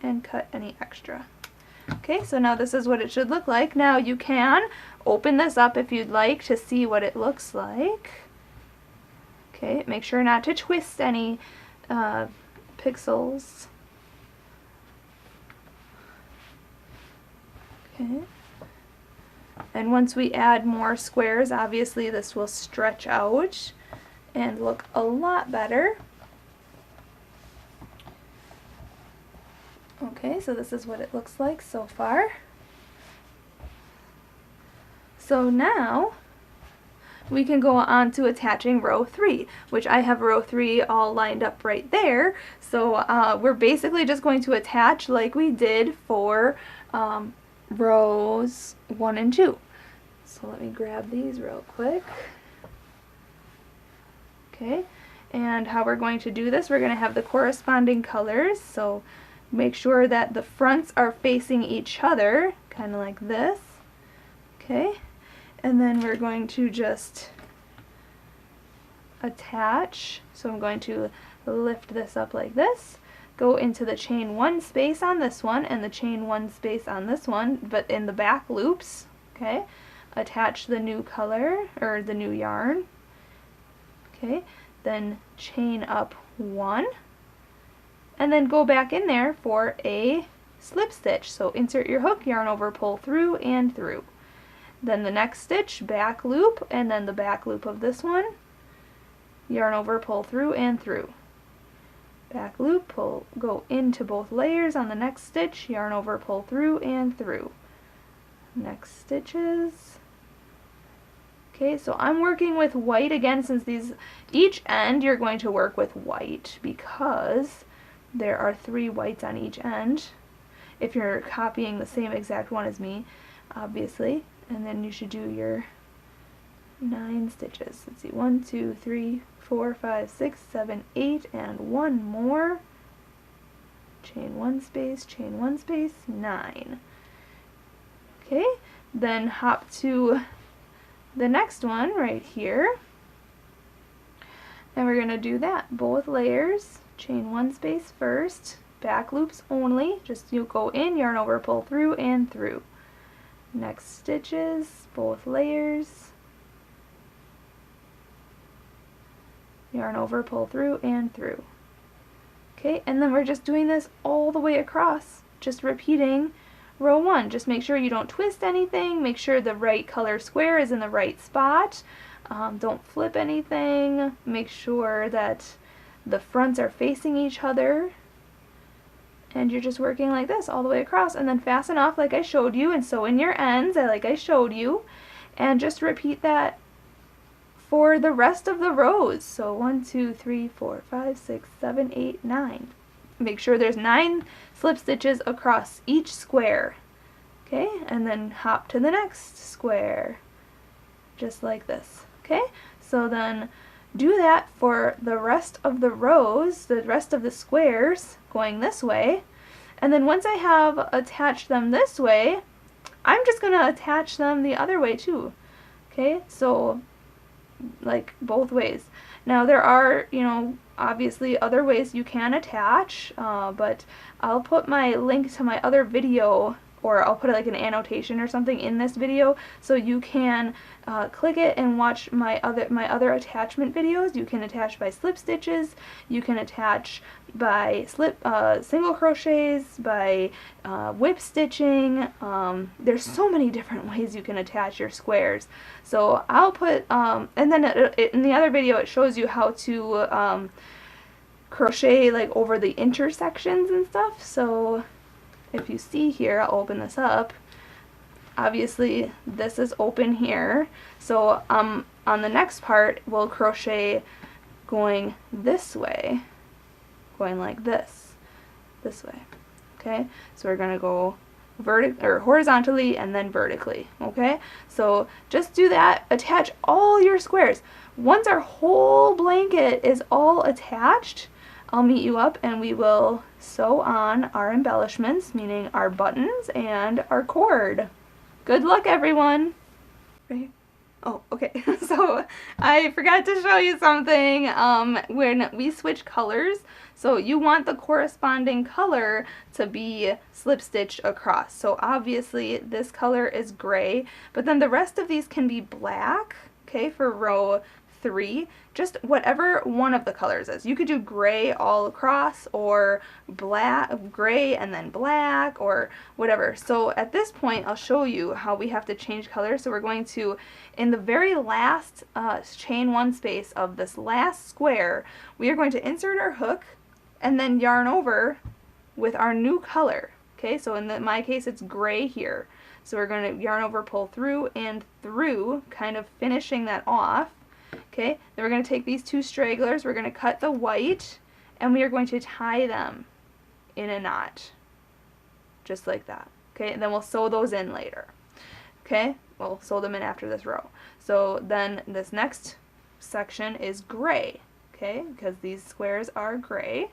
and cut any extra. Okay, so now this is what it should look like. Now you can open this up if you'd like to see what it looks like. Okay, make sure not to twist any pixels. Okay, and once we add more squares, obviously this will stretch out and look a lot better. Okay, so this is what it looks like so far. So now we can go on to attaching row 3, which I have row 3 all lined up right there. So we're basically just going to attach like we did for rows 1 and 2. So let me grab these real quick. Okay, and how we're going to do this, we're going to have the corresponding colors. So make sure that the fronts are facing each other, kind of like this. Okay, and then we're going to just attach. So I'm going to lift this up like this, go into the chain 1 space on this one and the chain 1 space on this one, but in the back loops. Okay, attach the new color or the new yarn. Okay, then chain up 1. And then go back in there for a slip stitch. So insert your hook, yarn over, pull through and through. Then the next stitch, back loop, and then the back loop of this one, yarn over, pull through and through. Back loop, pull, go into both layers on the next stitch, yarn over, pull through and through. Next stitches. Okay, so I'm working with white again, since each end you're going to work with white because there are 3 whites on each end. If you're copying the same exact one as me, obviously. And then you should do your 9 stitches. Let's see, 1, 2, 3, 4, 5, 6, 7, 8, and 1 more. Chain 1 space, chain 1 space, 9. Okay, then hop to the next one right here. And we're going to do that. Both layers, chain 1 space first, back loops only. Just you go in, yarn over, pull through, and through. Next stitches, both layers, yarn over, pull through, and through. Okay, and then we're just doing this all the way across, just repeating row 1. Just make sure you don't twist anything, make sure the right color square is in the right spot, don't flip anything, make sure that the fronts are facing each other, and you're just working like this all the way across, and then fasten off like I showed you, and sew in your ends like I showed you, and just repeat that for the rest of the rows. So 1, 2, 3, 4, 5, 6, 7, 8, 9. Make sure there's 9 slip stitches across each square. Okay, and then hop to the next square, just like this. Okay, so then do that for the rest of the rows, the rest of the squares going this way, and then once I have attached them this way, I'm just going to attach them the other way too. Okay, so like both ways. Now there are, you know, obviously other ways you can attach, but I'll put my link to my other video, or I'll put like an annotation or something in this video, so you can click it and watch my other attachment videos. You can attach by slip stitches, you can attach by single crochets, by whip stitching. There's so many different ways you can attach your squares. So I'll put, and then in the other video it shows you how to crochet like over the intersections and stuff. So if you see here, I'll open this up. Obviously this is open here, so on the next part we'll crochet going this way, going like this way. Okay, so we're gonna go horizontally and then vertically. Okay, so just do that. Attach all your squares. Once our whole blanket is all attached, I'll meet you up and we will sew on our embellishments, meaning our buttons and our cord. Good luck, everyone! Right? Oh, okay. So I forgot to show you something when we switch colors. So you want the corresponding color to be slip stitched across. So obviously this color is gray, but then the rest of these can be black, okay, for row 3, just whatever one of the colors is. You could do gray all across, or black, gray and then black, or whatever. So at this point I'll show you how we have to change colors. So we're going to, in the very last chain 1 space of this last square, we are going to insert our hook and then yarn over with our new color. Okay, so in my case it's gray here. So we're going to yarn over, pull through and through, kind of finishing that off. Okay, then we're going to take these 2 stragglers, we're going to cut the white, and we are going to tie them in a knot, just like that. Okay, and then we'll sew those in later. Okay, we'll sew them in after this row. So then this next section is gray, okay, because these squares are gray,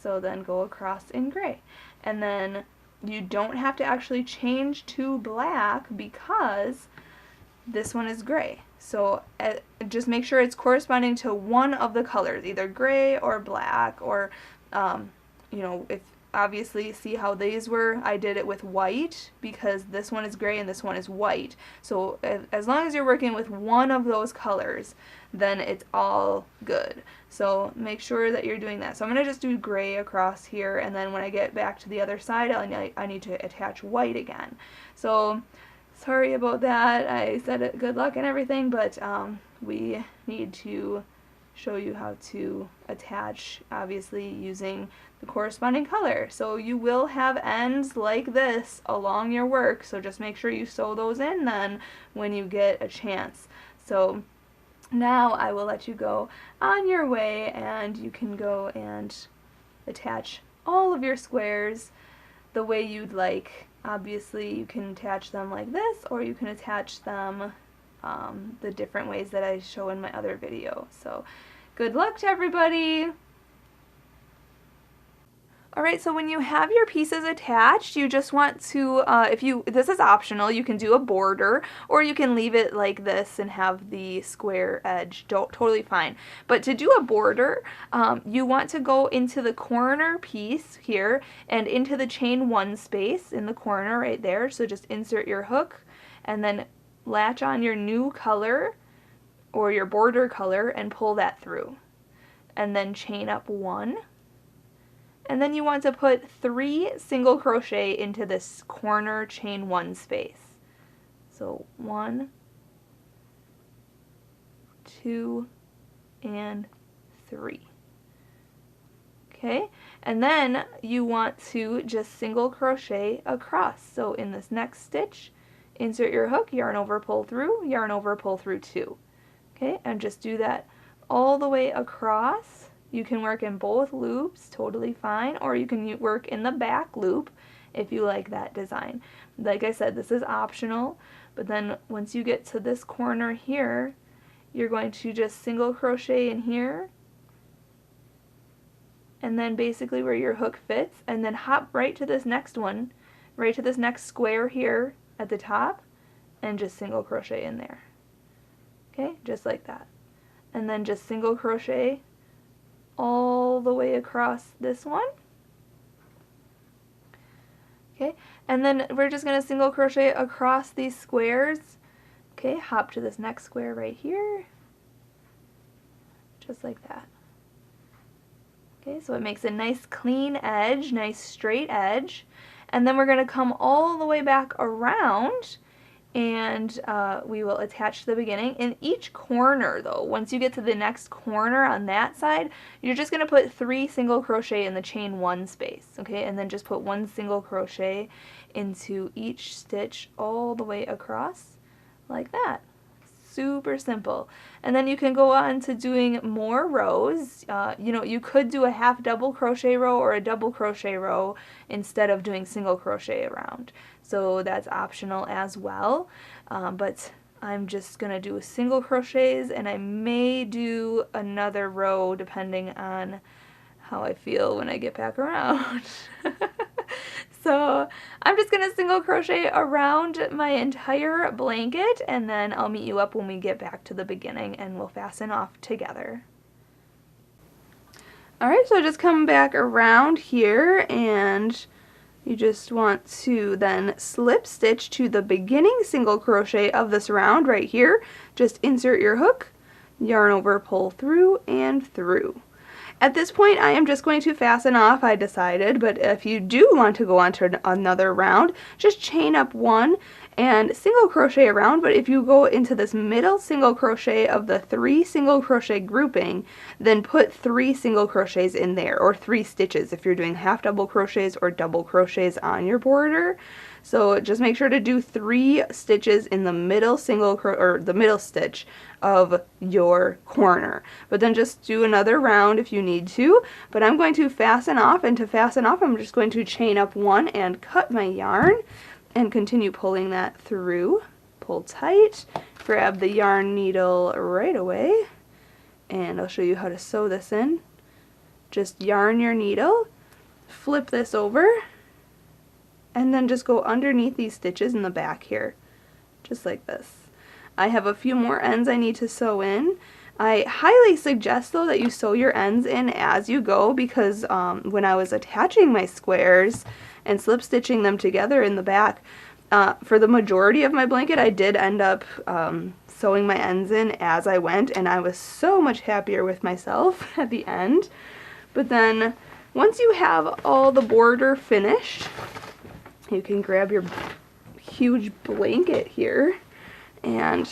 so then go across in gray. And then you don't have to actually change to black because this one is gray. So just make sure it's corresponding to one of the colors, either gray or black, or you know, if obviously see how these were, I did it with white because this one is gray and this one is white. So as long as you're working with one of those colors, then it's all good. So make sure that you're doing that. So I'm going to just do gray across here, and then when I get back to the other side, I need to attach white again. So sorry about that. I said it, good luck and everything, but we need to show you how to attach, obviously using the corresponding color. So you will have ends like this along your work, so just make sure you sew those in then when you get a chance. So now I will let you go on your way, and you can go and attach all of your squares the way you'd like. Obviously you can attach them like this, or you can attach them the different ways that I show in my other video. So good luck to everybody! Alright, so when you have your pieces attached, you just want to, this is optional, you can do a border, or you can leave it like this and have the square edge, totally fine. But to do a border, you want to go into the corner piece here, and into the chain 1 space in the corner right there, so just insert your hook, and then latch on your new color, or your border color, and pull that through. And then chain up 1. And then you want to put 3 single crochet into this corner chain 1 space. So 1, 2, and 3. Okay, and then you want to just single crochet across. So in this next stitch, insert your hook, yarn over, pull through 2. Okay, and just do that all the way across. You can work in both loops, totally fine, or you can work in the back loop if you like that design. Like I said, this is optional, but then once you get to this corner here, you're going to just single crochet in here, and then basically where your hook fits, and then hop right to this next one, right to this next square here at the top, and just single crochet in there. Okay, just like that. And then just single crochet all the way across this one. Okay, and then we're just going to single crochet across these squares. Okay, hop to this next square right here, just like that. Okay, so it makes a nice clean edge, nice straight edge, and then we're going to come all the way back around, and we will attach to the beginning. In each corner though, once you get to the next corner on that side, you're just going to put 3 single crochet in the chain 1 space, okay, and then just put 1 single crochet into each stitch all the way across like that. Super simple. And then you can go on to doing more rows. You know, you could do a half double crochet row or a double crochet row instead of doing single crochet around. So that's optional as well. But I'm just going to do single crochets, and I may do another row depending on how I feel when I get back around. So I'm just going to single crochet around my entire blanket, and then I'll meet you up when we get back to the beginning and we'll fasten off together. Alright, so just come back around here, and you just want to then slip stitch to the beginning single crochet of this round right here. Just insert your hook, yarn over, pull through, and through. At this point, I am just going to fasten off, I decided, but if you do want to go on to another round, just chain up 1 and single crochet around. But if you go into this middle single crochet of the 3 single crochet grouping, then put 3 single crochets in there, or 3 stitches if you're doing half double crochets or double crochets on your border. So just make sure to do 3 stitches in the middle the middle stitch of your corner. But then just do another round if you need to. But I'm going to fasten off, and to fasten off I'm just going to chain up 1 and cut my yarn and continue pulling that through. Pull tight, grab the yarn needle right away, and I'll show you how to sew this in. Just yarn your needle, flip this over, and then just go underneath these stitches in the back here, just like this. I have a few more ends I need to sew in. I highly suggest though that you sew your ends in as you go, because when I was attaching my squares and slip stitching them together in the back, for the majority of my blanket I did end up sewing my ends in as I went, and I was so much happier with myself at the end. But then once you have all the border finished, you can grab your huge blanket here and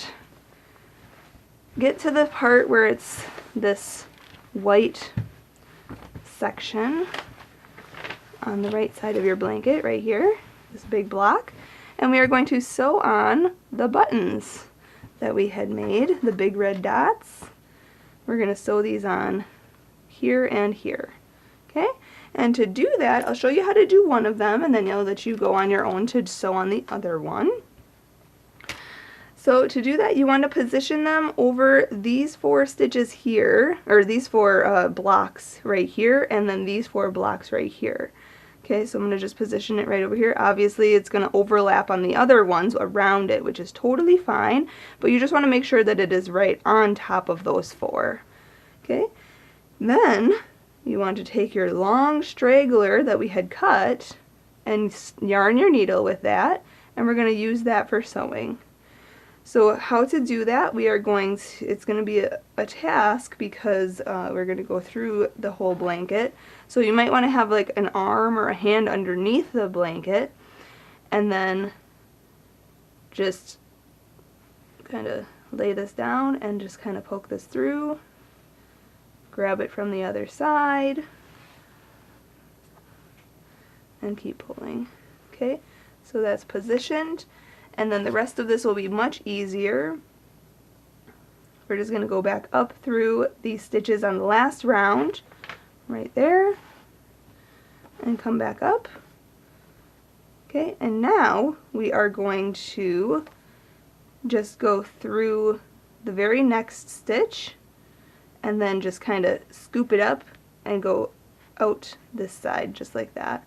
get to the part where it's this white section on the right side of your blanket right here, this big block, and we are going to sew on the buttons that we had made, the big red dots. We're going to sew these on here and here. Okay? And to do that, I'll show you how to do one of them, and then you'll let you go on your own to sew on the other one. So to do that, you want to position them over these 4 stitches here, or these 4 blocks right here, and then these 4 blocks right here. Okay, so I'm going to just position it right over here. Obviously, it's going to overlap on the other ones around it, which is totally fine, but you just want to make sure that it is right on top of those 4. Okay, then you want to take your long straggler that we had cut and yarn your needle with that, and we're going to use that for sewing. So how to do that, we are going to, it's going to be a task because we're going to go through the whole blanket. So you might want to have like an arm or a hand underneath the blanket, and then just kind of lay this down and just kind of poke this through, grab it from the other side, and keep pulling. Okay, so that's positioned. And then the rest of this will be much easier. We're just going to go back up through these stitches on the last round, right there, and come back up. Okay, and now we are going to just go through the very next stitch, and then just kind of scoop it up and go out this side, just like that.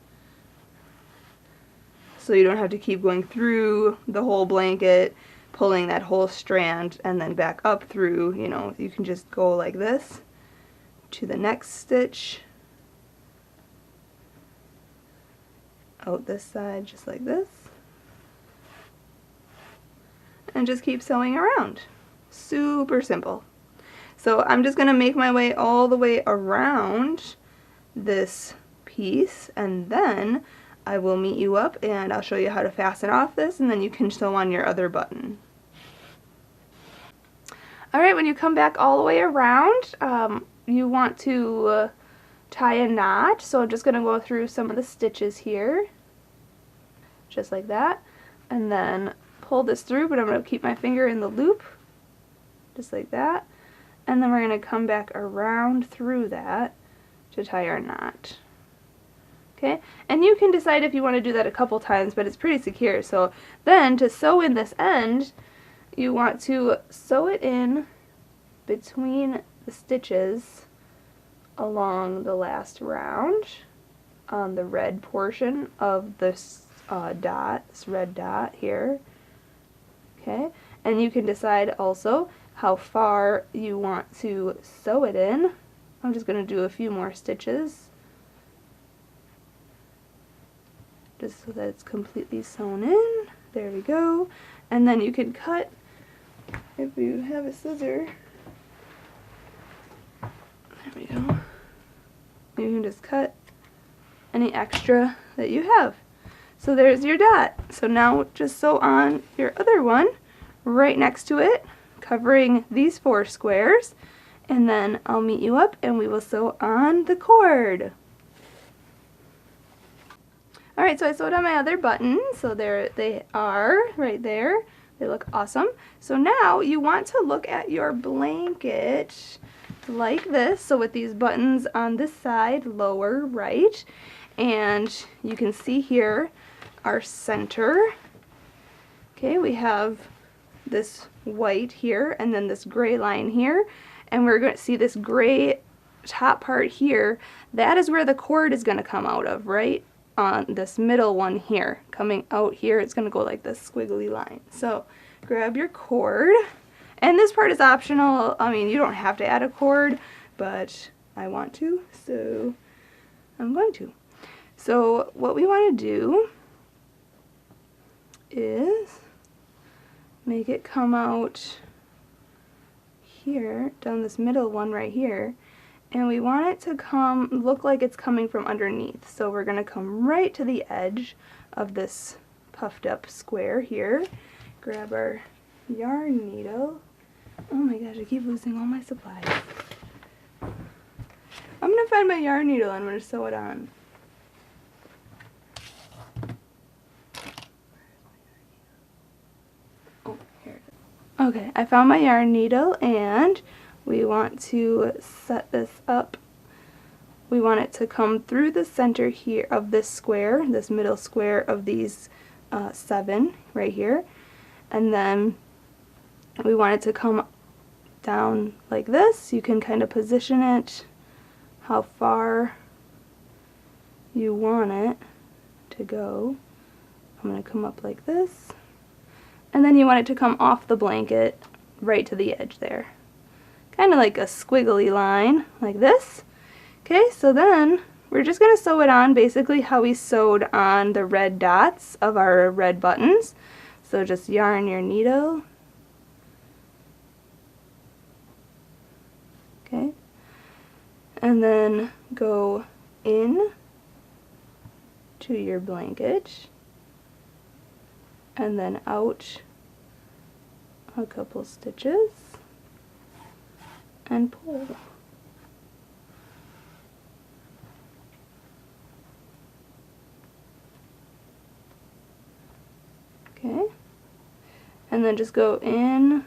So you don't have to keep going through the whole blanket, pulling that whole strand, and then back up through, you know, you can just go like this to the next stitch, out this side, just like this, and just keep sewing around. Super simple. So I'm just going to make my way all the way around this piece, and then I will meet you up and I'll show you how to fasten off this, and then you can sew on your other button. Alright, when you come back all the way around, you want to tie a knot. So I'm just going to go through some of the stitches here, just like that, and then pull this through, but I'm going to keep my finger in the loop, just like that, and then we're going to come back around through that to tie our knot. Okay, and you can decide if you want to do that a couple times, but it's pretty secure. So then to sew in this end, you want to sew it in between the stitches along the last round on the red portion of this dot, this red dot here. Okay, and you can decide also how far you want to sew it in. I'm just going to do a few more stitches, just so that it's completely sewn in. There we go. And then you can cut, if you have a scissor, there we go. You can just cut any extra that you have. So there's your dot. So now just sew on your other one right next to it, covering these 4 squares, and then I'll meet you up and we will sew on the cord. Alright, so I sewed on my other buttons, so there they are, right there. They look awesome. So now you want to look at your blanket like this, so with these buttons on this side, lower right, and you can see here our center. Okay, we have this white here, and then this gray line here, and we're going to see this gray top part here. That is where the cord is going to come out of, right? On this middle one here, coming out here, it's going to go like this squiggly line. So grab your cord, and this part is optional. I mean, you don't have to add a cord, but I want to, so I'm going to. So what we want to do is make it come out here, down this middle one right here, and we want it to look like it's coming from underneath. So we're going to come right to the edge of this puffed up square here, grab our yarn needle. Oh my gosh, I keep losing all my supplies. I'm going to find my yarn needle and I'm going to sew it on. Oh, here it is. Okay, I found my yarn needle and we want to set this up. We want it to come through the center here of this square, this middle square of these 7 right here, and then we want it to come down like this. You can kind of position it how far you want it to go. I'm going to come up like this, and then you want it to come off the blanket right to the edge there. Kind of like a squiggly line like this. Okay, so then we're just going to sew it on basically how we sewed on the red dots of our red buttons. So just yarn your needle. Okay, and then go in to your blanket and then out a couple stitches and pull. Okay, and then just go in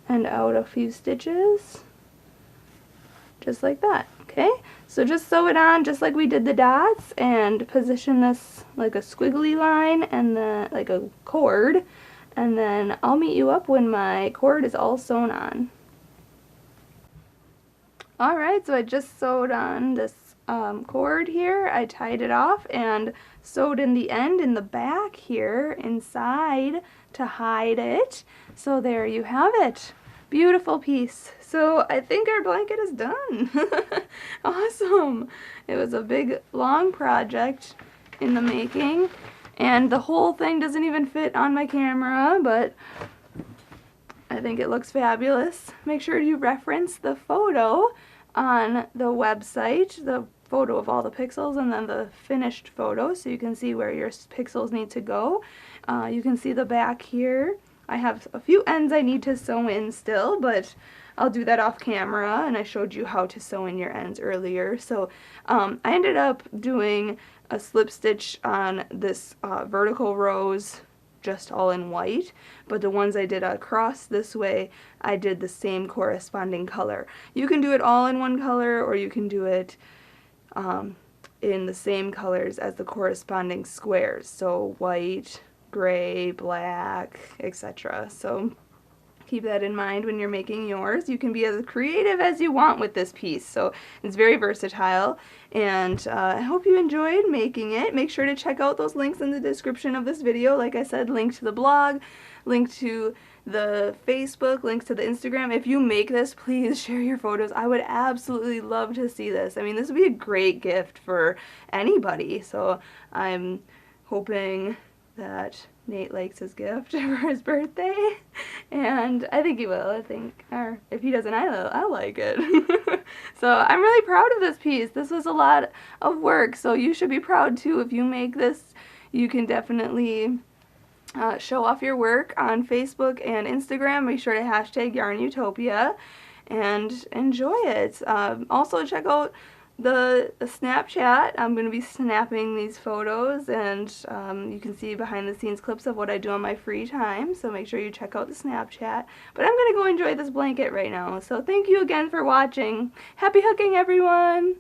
and out a few stitches, just like that. Okay, so just sew it on just like we did the dots, and position this like a squiggly line and then like a cord, and then I'll meet you up when my cord is all sewn on. Alright, so I just sewed on this cord here. I tied it off and sewed in the end in the back here inside to hide it. So there you have it. Beautiful piece. So I think our blanket is done. Awesome. It was a big long project in the making, and the whole thing doesn't even fit on my camera, but I think it looks fabulous. Make sure you reference the photo on the website, the photo of all the pixels and then the finished photo, so you can see where your pixels need to go. You can see the back here. I have a few ends I need to sew in still, but I'll do that off camera, and I showed you how to sew in your ends earlier. So I ended up doing a slip stitch on this vertical rows just all in white, but the ones I did across this way, I did the same corresponding color. You can do it all in one color, or you can do it in the same colors as the corresponding squares, so white, gray, black, etc. So keep that in mind when you're making yours. You can be as creative as you want with this piece, so it's very versatile, and I hope you enjoyed making it. Make sure to check out those links in the description of this video. Like I said, link to the blog, link to the Facebook, links to the Instagram. If you make this, please share your photos. I would absolutely love to see this. I mean, this would be a great gift for anybody, so I'm hoping that Nate likes his gift for his birthday, and I think he will. Or if he doesn't, I'll like it. So I'm really proud of this piece. This was a lot of work, so you should be proud too. If you make this, you can definitely show off your work on Facebook and Instagram. Make sure to hashtag YARNutopia and enjoy it. Also check out the Snapchat. I'm going to be snapping these photos, and you can see behind the scenes clips of what I do on my free time, so make sure you check out the Snapchat. But I'm going to go enjoy this blanket right now, so thank you again for watching. Happy hooking, everyone!